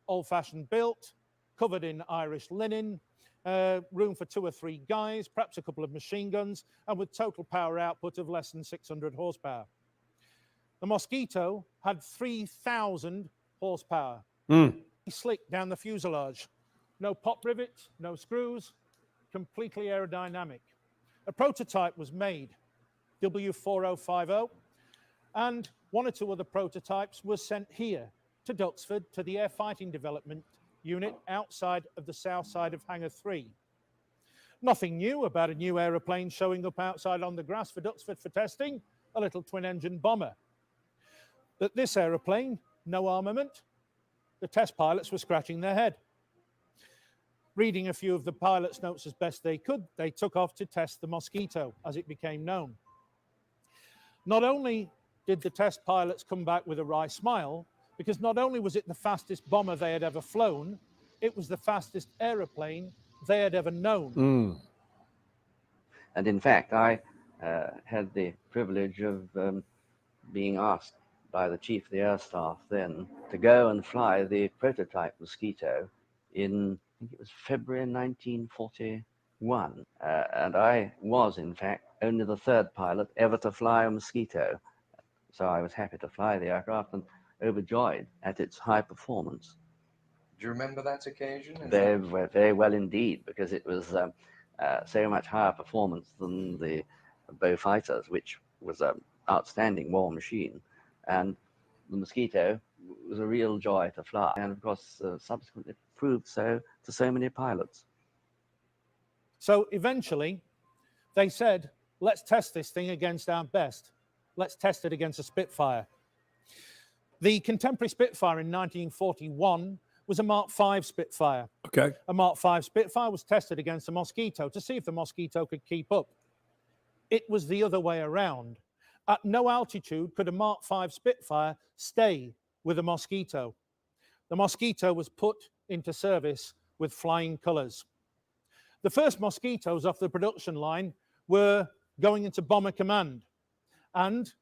old-fashioned built, covered in Irish linen, room for 2 or 3 guys, perhaps a couple of machine guns, and with total power output of less than 600 horsepower. The Mosquito had 3,000 horsepower. Slick down the fuselage. No pop rivets, no screws, completely aerodynamic. A prototype was made, W4050, and 1 or 2 other prototypes were sent here to Duxford to the Air Fighting Development Unit outside of the south side of Hangar 3. Nothing new about a new aeroplane showing up outside on the grass for Duxford for testing, a little twin-engine bomber. But this aeroplane, no armament, the test pilots were scratching their head. Reading a few of the pilot's notes as best they could, they took off to test the Mosquito, as it became known. Not only did the test pilots come back with a wry smile, because not only was it the fastest bomber they had ever flown, it was the fastest aeroplane they had ever known. And in fact, I had the privilege of being asked by the Chief of the Air Staff then to go and fly the Prototype Mosquito in, I think it was February 1941. And I was, in fact, only the 3rd pilot ever to fly a Mosquito. So I was happy to fly the aircraft and overjoyed at its high performance. Do you remember that occasion? Very well indeed, because it was so much higher performance than the Bow fighters, which was an outstanding war machine. And the Mosquito was a real joy to fly, and of course subsequently proved so to so many pilots. So eventually they said, let's test this thing against our best. Let's test it against a Spitfire. The contemporary Spitfire in 1941 was a Mark V Spitfire. Okay. A Mark V Spitfire was tested against a Mosquito to see if the Mosquito could keep up. It was the other way around. At no altitude could a Mark V Spitfire stay with a Mosquito. The Mosquito was put into service with flying colours. The first Mosquitoes off the production line were going into Bomber Command. And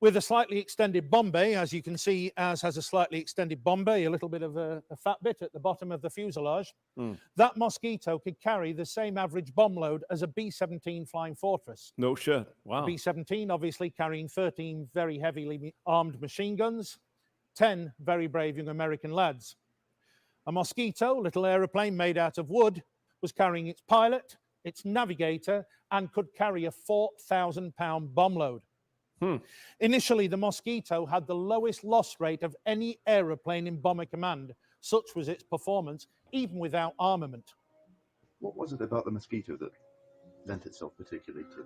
with a slightly extended bomb bay, as you can see, as has a slightly extended bomb bay, a little bit of a fat bit at the bottom of the fuselage, that Mosquito could carry the same average bomb load as a B-17 Flying Fortress. No shit. Wow. B-17 obviously carrying 13 very heavily armed machine guns, 10 very brave young American lads. A Mosquito, little aeroplane made out of wood, was carrying its pilot, its navigator, and could carry a 4,000-pound bomb load. Initially, the Mosquito had the lowest loss rate of any aeroplane in Bomber Command. Such was its performance, even without armament. What was it about the Mosquito that lent itself particularly to?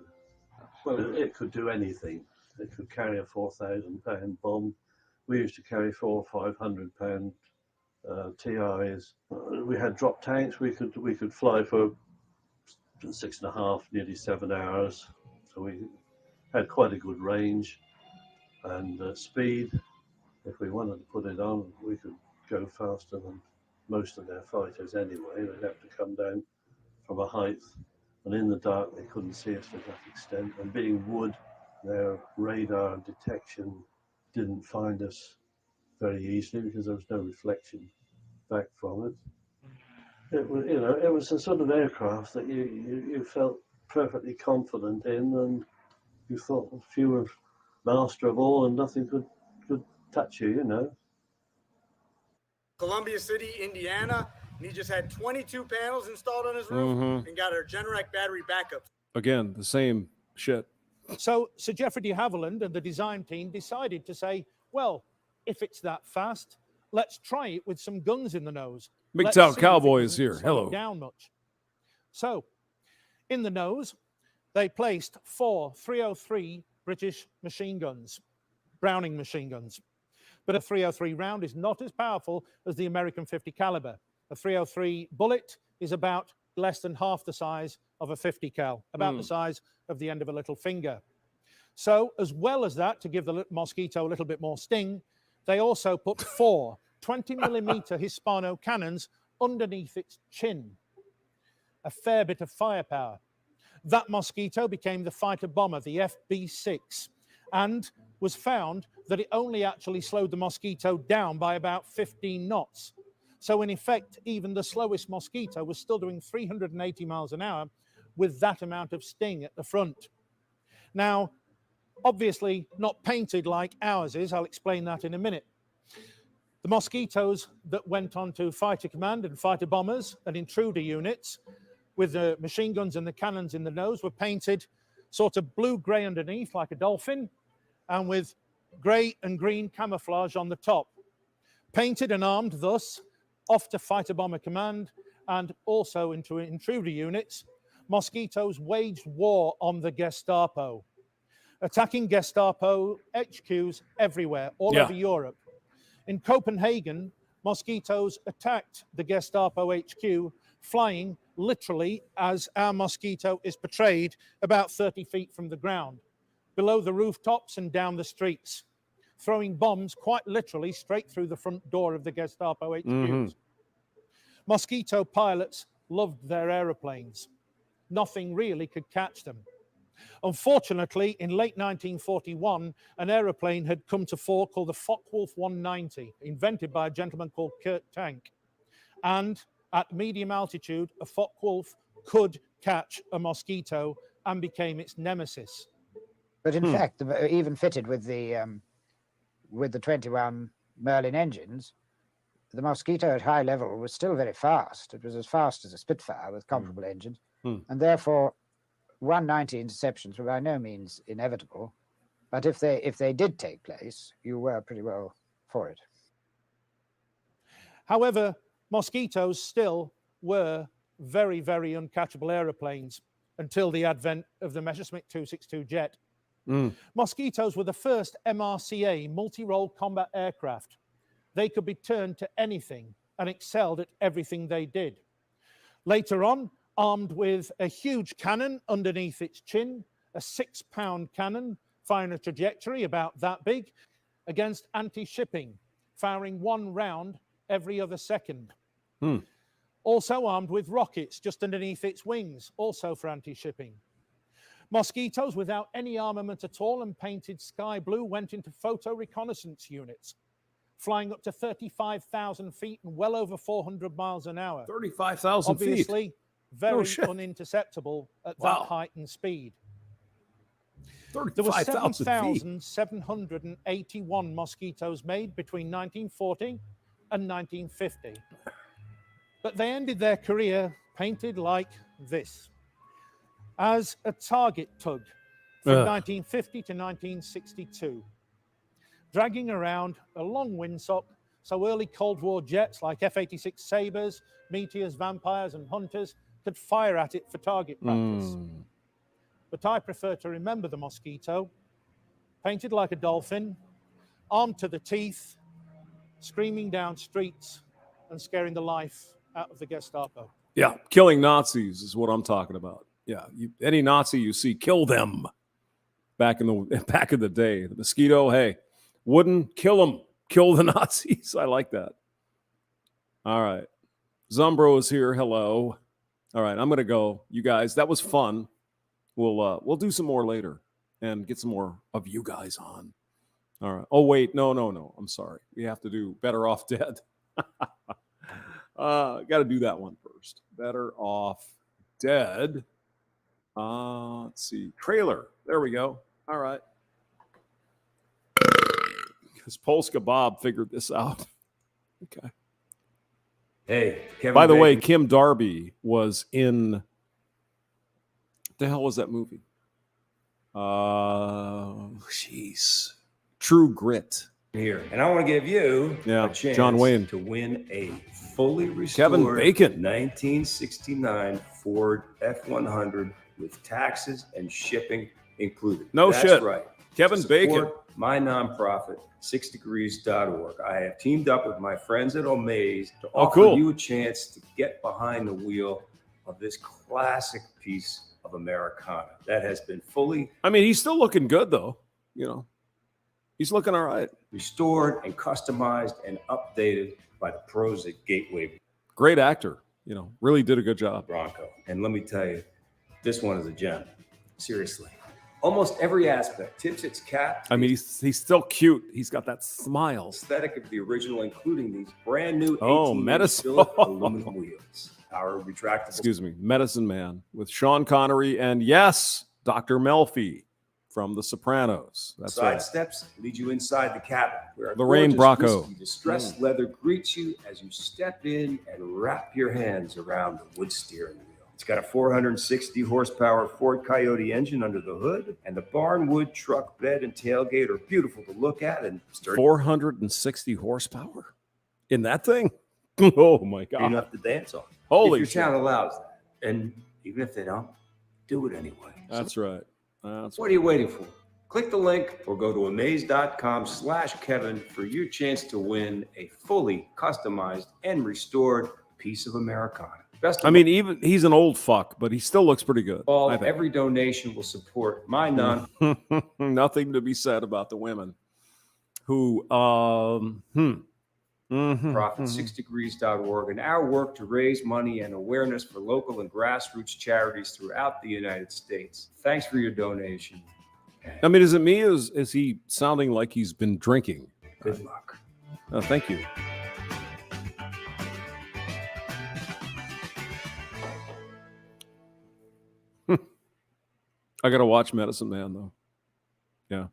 Well, it could do anything. It could carry a 4,000-pound bomb. We used to carry 400 or 500-pound TIs. We had drop tanks. We could fly for 6.5, nearly 7 hours. So we had quite a good range and speed. If we wanted to put it on, we could go faster than most of their fighters anyway. They'd have to come down from a height, and in the dark they couldn't see us to that extent. And being wood, their radar detection didn't find us very easily because there was no reflection back from it. It was, you know, it was a sort of aircraft that you felt perfectly confident in, and you thought if you were master of all and nothing could touch you, you know. Columbia City, Indiana, and he just had 22 panels installed on his roof and got a Generac battery backup. Again, the same shit. So Sir Geoffrey de Havilland and the design team decided to say, well, if it's that fast, let's try it with some guns in the nose. Big Let's Town see if Cowboy it is can here. slow it Hello. Down much. So, in the nose, they placed 4 303 British machine guns, Browning machine guns. But a 303 round is not as powerful as the American 50 caliber. A 303 bullet is about less than half the size of a 50 cal, about the size of the end of a little finger. So, as well as that, to give the Mosquito a little bit more sting, they also put 4 20mm Hispano cannons underneath its chin. A fair bit of firepower. That Mosquito became the fighter bomber, the FB-6, and was found that it only actually slowed the Mosquito down by about 15 knots. So in effect, even the slowest Mosquito was still doing 380 miles an hour with that amount of sting at the front. Now, obviously not painted like ours is. I'll explain that in a minute. The Mosquitoes that went on to fighter command and fighter bombers and intruder units with the machine guns and the cannons in the nose were painted sort of blue-gray underneath like a dolphin and with grey and green camouflage on the top. Painted and armed thus, off to fighter bomber command and also into intruder units, Mosquitoes waged war on the Gestapo, attacking Gestapo HQs everywhere, all over Europe. In Copenhagen, Mosquitoes attacked the Gestapo HQ, flying literally, as our Mosquito is portrayed, about 30 feet from the ground, below the rooftops and down the streets, throwing bombs quite literally straight through the front door of the Gestapo HQs. Mosquito pilots loved their aeroplanes. Nothing really could catch them. Unfortunately, in late 1941, an aeroplane had come to fore called the Focke-Wulf 190, invented by a gentleman called Kurt Tank. And at medium altitude, a Focke-Wulf could catch a Mosquito and became its nemesis. But in fact, even fitted with the 21 Merlin engines, the Mosquito at high level was still very fast. It was as fast as a Spitfire with comparable engines, and therefore 190 interceptions were by no means inevitable. But if they did take place, you were pretty well for it. However, Mosquitoes still were very, very uncatchable aeroplanes until the advent of the Messerschmitt 262 jet. Mosquitoes were the first MRCA, multi-role combat aircraft. They could be turned to anything and excelled at everything they did. Later on, armed with a huge cannon underneath its chin, a 6-pound cannon firing a trajectory about that big against anti-shipping, firing 1 round every other second. Also armed with rockets just underneath its wings, also for anti-shipping. Mosquitoes without any armament at all and painted sky blue went into photo reconnaissance units, flying up to 35,000 feet and well over 400 miles an hour. 35,000 feet? Obviously, very uninterceptable at that height and speed. There were 7,781 Mosquitoes made between 1940 and 1950. But they ended their career painted like this, as a target tug from 1950 to 1962, dragging around a long windsock so early Cold War jets like F-86 Sabres, Meteors, Vampires and Hunters could fire at it for target practice. But I prefer to remember the Mosquito, painted like a dolphin, armed to the teeth, screaming down streets and scaring the life out of the Gestapo. Yeah, killing Nazis is what I'm talking about. Yeah, any Nazi you see, kill them. Back in the day, the Mosquito, hey, wouldn't kill them, kill the Nazis. I like that. All right, Zumbro is here. Hello. All right, I'm gonna go. You guys, that was fun. We'll do some more later and get some more of you guys on. All right. Oh wait, no. I'm sorry. We have to do Better Off Dead. Got to do that one first. Better Off Dead. Let's see. Trailer. There we go. All right. Because Polska Bob figured this out. Okay. Hey, Kevin. By the way, Bacon. Kim Darby was in. What the hell was that movie? Jeez, True Grit. Here, and I want to give you a chance John Wayne to win a fully restored Kevin Bacon 1969 Ford F100 with taxes and shipping included. No That's shit. right. Kevin To support Bacon. My nonprofit, 6degrees.org. I have teamed up with my friends at Omaze to Oh, offer cool. you a chance to get behind the wheel of this classic piece of Americana that has been fully I mean, he's still looking good though. He's looking all right. restored and customized and updated by the pros at Gateway Great actor. Really did a good job. Bronco. And let me tell you, this one is a gem. Seriously. Almost every aspect tips its cap to I mean, he's still cute. He's got that smile. aesthetic of the original, including these brand new 18 medicine. billet aluminum wheels. Our retractable. Excuse me, Medicine Man with Sean Connery and yes, Dr. Melfi from The Sopranos. That's Side right. steps lead you inside the cabin, where a Lorraine gorgeous Bracco. whiskey distressed leather greets you as you step in and wrap your hands around the wood steering wheel. It's got a 460 horsepower Ford Coyote engine under the hood, and the barnwood truck bed and tailgate are beautiful to look at and sturdy 460 horsepower in that thing. Oh my God! enough to dance on. Holy if shit. your town allows that, and even if they don't, do it anyway. That's right. That's What are you waiting for? Click the link or go to amaze.com/Kevin for your chance to win a fully customized and restored piece of Americana. Best of I mean, even he's an old fuck, but he still looks pretty good. all, I think. every donation will support my non. Nothing to be said about the women who Profit 6degrees.org and our work to raise money and awareness for local and grassroots charities throughout the United States. Thanks for your donation. I mean, is it me? Is he sounding like he's been drinking? Good luck. Oh, thank you. I got to watch Medicine Man, though. Yeah.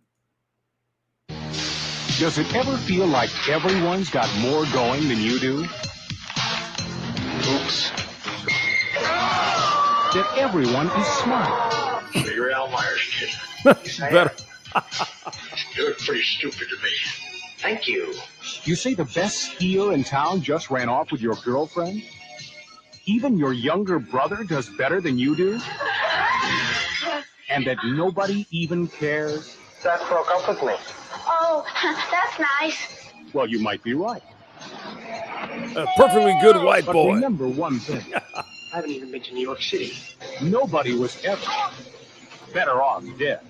Does it ever feel like everyone's got more going than you do? Oops. That everyone is smart. You're Al Myers, kid. Better. You look pretty stupid to me. Thank you. You say the best skier in town just ran off with your girlfriend? Even your younger brother does better than you do? And that nobody even cares? Zach broke up with me. Oh, that's nice. Well, you might be right. A perfectly good white But boy. remember one thing. I haven't even been to New York City. Nobody was ever better off dead.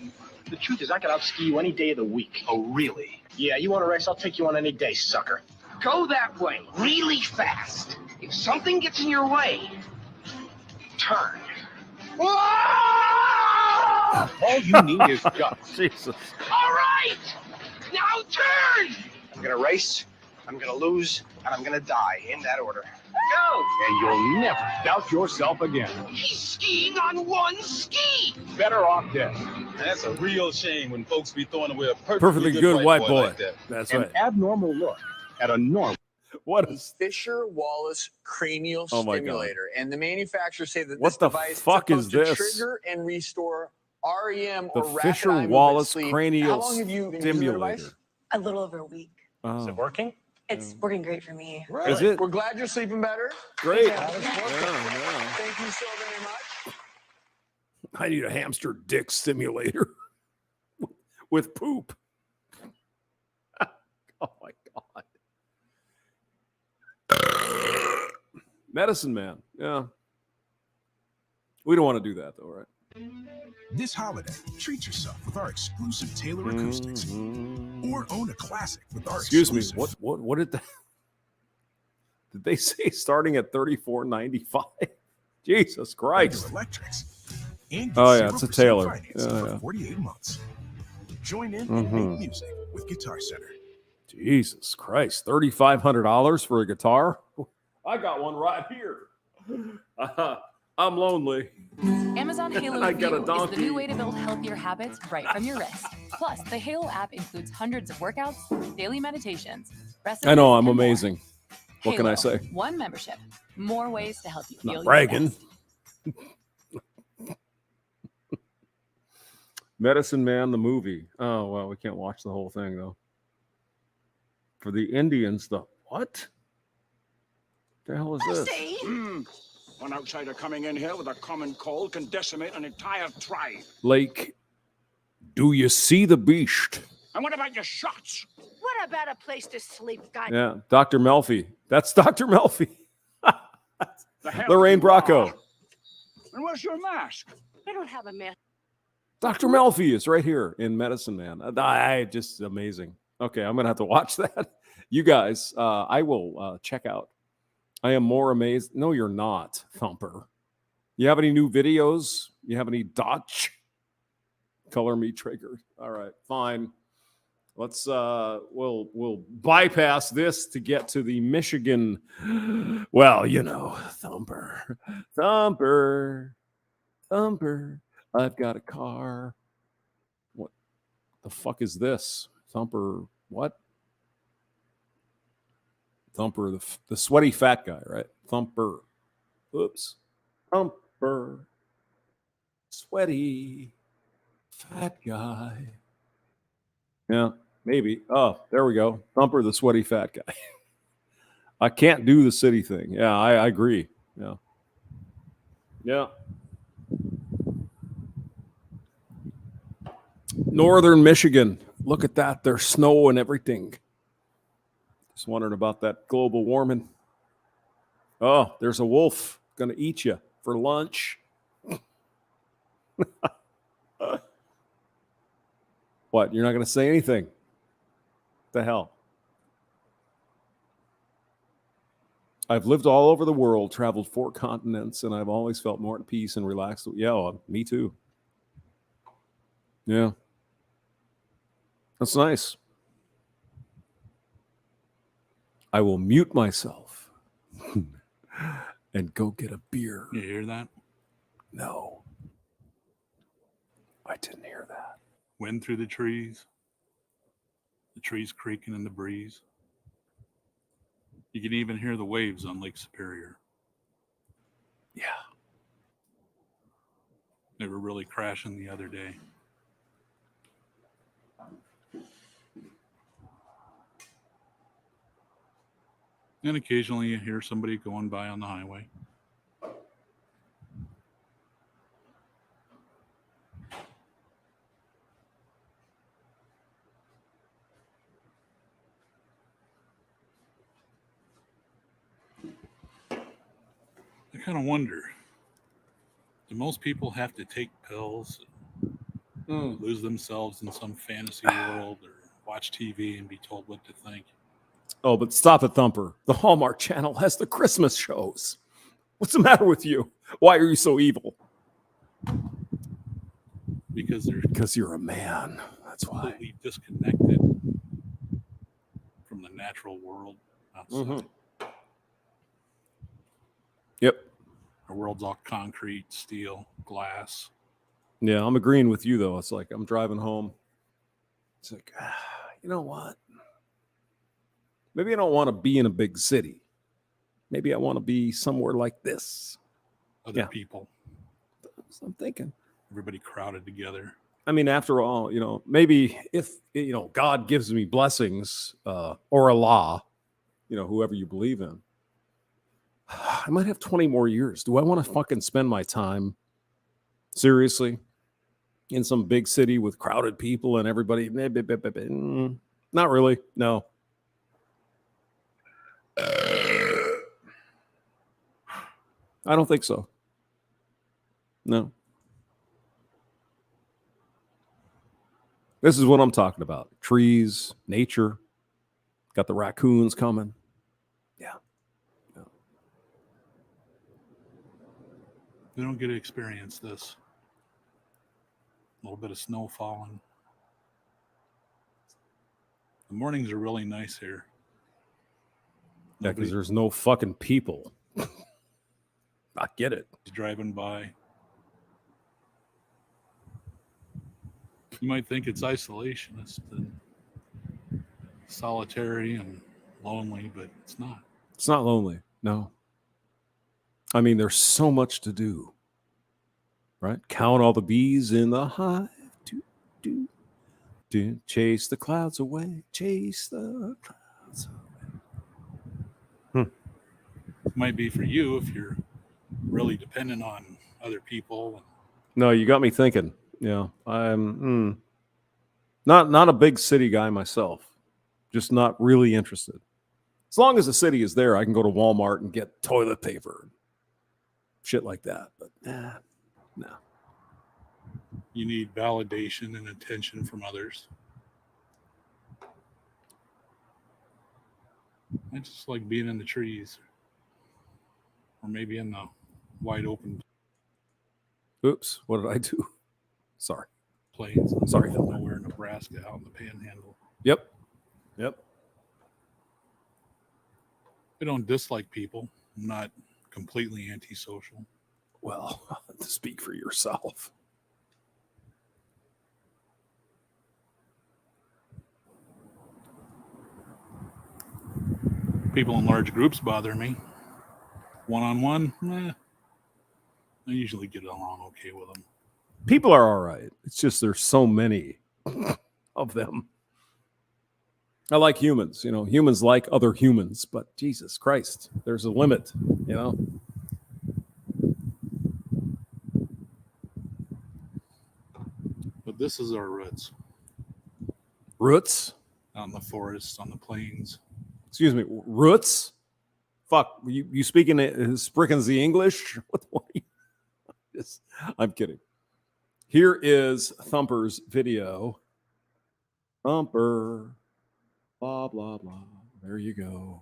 The truth is, I could outski you any day of the week. Oh, really? Yeah, you want a race? I'll take you on any day, sucker. Go that way, really fast. If something gets in your way, turn. All you need is guts. Jesus. All right, now turn. I'm gonna race, I'm gonna lose, and I'm gonna die in that order. Go. And you'll never doubt yourself again. He's skiing on one ski. Better off dead. That's a real shame when folks be throwing away a Perfectly good white boy. like that. That's An right. abnormal look at a normal. What is Fisher Wallace cranial Oh my God. stimulator, and the manufacturers say that What this the device fuck is is supposed to this? trigger and restore REM The or rapid eye Fisher movement Wallace sleep. How cranial long have you been using the stimulator. device? A little over a week. Is it working? It's working great for me. Is it? We're glad you're sleeping better. Great. Yeah, it's working. Yeah. Thank you so very much. I need a hamster dick stimulator with poop. Oh my God. Medicine Man. Yeah. We don't want to do that though, right? This holiday, treat yourself with our exclusive Taylor acoustics, or own a classic with our Excuse me. exclusive. What did that? Did they say starting at $34.95? Jesus Christ. Taylor Electrics. And get Oh yeah, it's a 0% Taylor. financing Yeah, for yeah. 48 months. Join in and Mhm. make music with Guitar Center. Jesus Christ. $3,500 for a guitar? I got one right here. I'm lonely. Amazon Halo I got a View is the donkey. new way to build healthier habits right from your wrist. Plus, the Halo app includes hundreds of workouts, daily meditations, recipes, I know, I'm and more. amazing. What can I Halo, say? One membership. More ways to help you feel Not your bragging. best. Medicine Man, the movie. Oh, well, we can't watch the whole thing, though. For the Indians, what? The hell is this? One outsider coming in here with a common cold can decimate an entire tribe. Like, do you see the beast? And what about your shots? What about a place to sleep, God? Yeah, Dr. Melfi. That's Dr. Melfi. The hell Lorraine you are. Bracco. And where's your mask? I don't have a mask. Dr. Melfi is right here in Medicine Man. Just amazing. Okay, I'm going to have to watch that. You guys, I will check out. I am more amazed. No, you're not, Thumper. You have any new videos? You have any Dutch? Color me triggered. All right, fine. Let's we'll bypass this to get to the Michigan. Well, you know, Thumper. I've got a car. What the fuck is this? Thumper, what? Thumper, the sweaty fat guy, right? Thumper. Oops. Thumper. Sweaty fat guy. Yeah, maybe. Oh, there we go. Thumper, the sweaty fat guy. I can't do the city thing. Yeah, I agree. Yeah. Yeah. Northern Michigan. Look at that. There's snow and everything. Just wondering about that global warming. Oh, there's a wolf going to eat you for lunch. What? You're not going to say anything? What the hell? I've lived all over the world, traveled 4 continents, and I've always felt more at peace and relaxed. Yeah, well, me too. Yeah. That's nice. I will mute myself and go get a beer. You hear that? No. I didn't hear that. Wind through the trees creaking in the breeze. You can even hear the waves on Lake Superior. Yeah. They were really crashing the other day. And occasionally you hear somebody going by on the highway. I kind of wonder, do most people have to take pills, lose themselves in some fantasy world, or watch TV and be told what to think? Oh, but stop it, Thumper. The Hallmark Channel has the Christmas shows. What's the matter with you? Why are you so evil? Because you're a man. That's why. Completely disconnected from the natural world outside. Mm-hmm. Yep. Our world's all concrete, steel, glass. Yeah, I'm agreeing with you, though. It's like I'm driving home. It's like, you know what? Maybe I don't want to be in a big city. Maybe I want to be somewhere like this. Other people. That's what I'm thinking. Everybody crowded together. I mean, after all, maybe if, God gives me blessings or Allah, whoever you believe in, I might have 20 more years. Do I want to fucking spend my time seriously in some big city with crowded people and everybody? Not really. No. I don't think so. No. This is what I'm talking about. Trees, nature. Got the raccoons coming. Yeah. We don't get to experience this. A little bit of snow falling. The mornings are really nice here. Yeah, because there's no fucking people. I get it. Driving by. You might think it's isolationist and solitary and lonely, but it's not. It's not lonely. No. I mean, there's so much to do, right? Count all the bees in the hive. Do, chase the clouds away. Chase the clouds away. Might be for you if you're really dependent on other people. No, you got me thinking. Yeah, I'm not a big city guy myself. Just not really interested. As long as the city is there, I can go to Walmart and get toilet paper, shit like that. But no. You need validation and attention from others. I just like being in the trees, or maybe in the wide open. Oops, what did I do? Sorry. Plains. Sorry. Nowhere, Nebraska, out in the Panhandle. Yep. I don't dislike people. I'm not completely antisocial. Well, to speak for yourself. People in large groups bother me. One-on-one, I usually get along okay with them. People are all right. It's just there's so many of them. I like humans. Humans like other humans, but Jesus Christ, there's a limit, But this is our roots. Roots? Out in the forests, on the plains. Excuse me, roots? Fuck, you speaking Sprickens the English? What are you? I'm kidding. Here is Thumper's video. Thumper. Blah, blah, blah. There you go.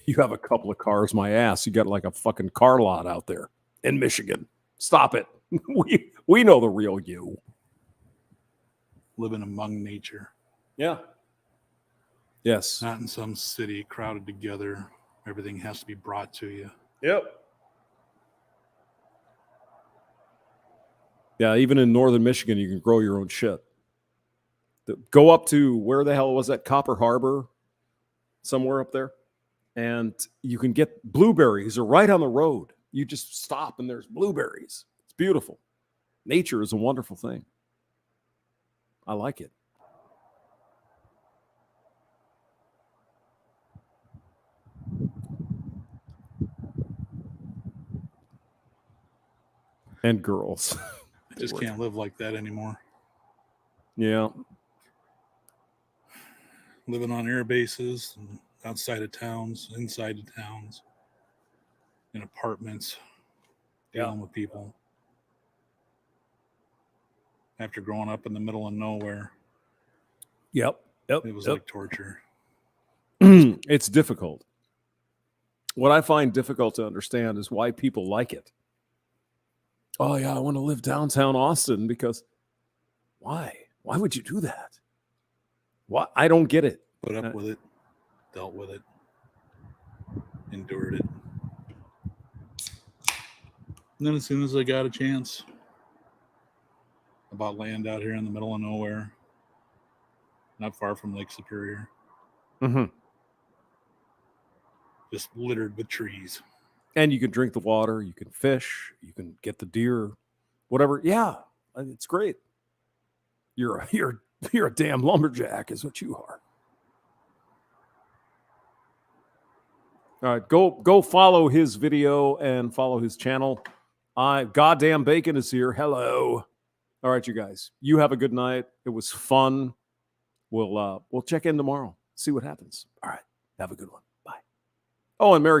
You have a couple of cars, my ass. You got like a fucking car lot out there in Michigan. Stop it. We know the real you. Living among nature. Yeah. Yes. Not in some city crowded together. Everything has to be brought to you. Yep. Yeah, even in northern Michigan, you can grow your own shit. Go up to, where the hell was that? Copper Harbor? Somewhere up there. And you can get blueberries are right on the road. You just stop and there's blueberries. It's beautiful. Nature is a wonderful thing. I like it. And girls. I just can't live like that anymore. Yeah. Living on air bases, and outside of towns, inside of towns, in apartments, dealing with people. After growing up in the middle of nowhere. Yep. It was like torture. It's difficult. What I find difficult to understand is why people like it. Oh, yeah, I want to live downtown Austin because why? Why would you do that? Why? I don't get it. Put up with it, dealt with it, endured it. And then as soon as I got a chance, I bought land out here in the middle of nowhere, not far from Lake Superior. Mm-hmm. Just littered with trees. And you can drink the water, you can fish, you can get the deer, whatever. Yeah, it's great. You're a damn lumberjack is what you are. All right, go follow his video and follow his channel. Goddamn Bacon is here. Hello. All right, you guys. You have a good night. It was fun. We'll check in tomorrow. See what happens. All right. Have a good one. Bye. Oh, and Merry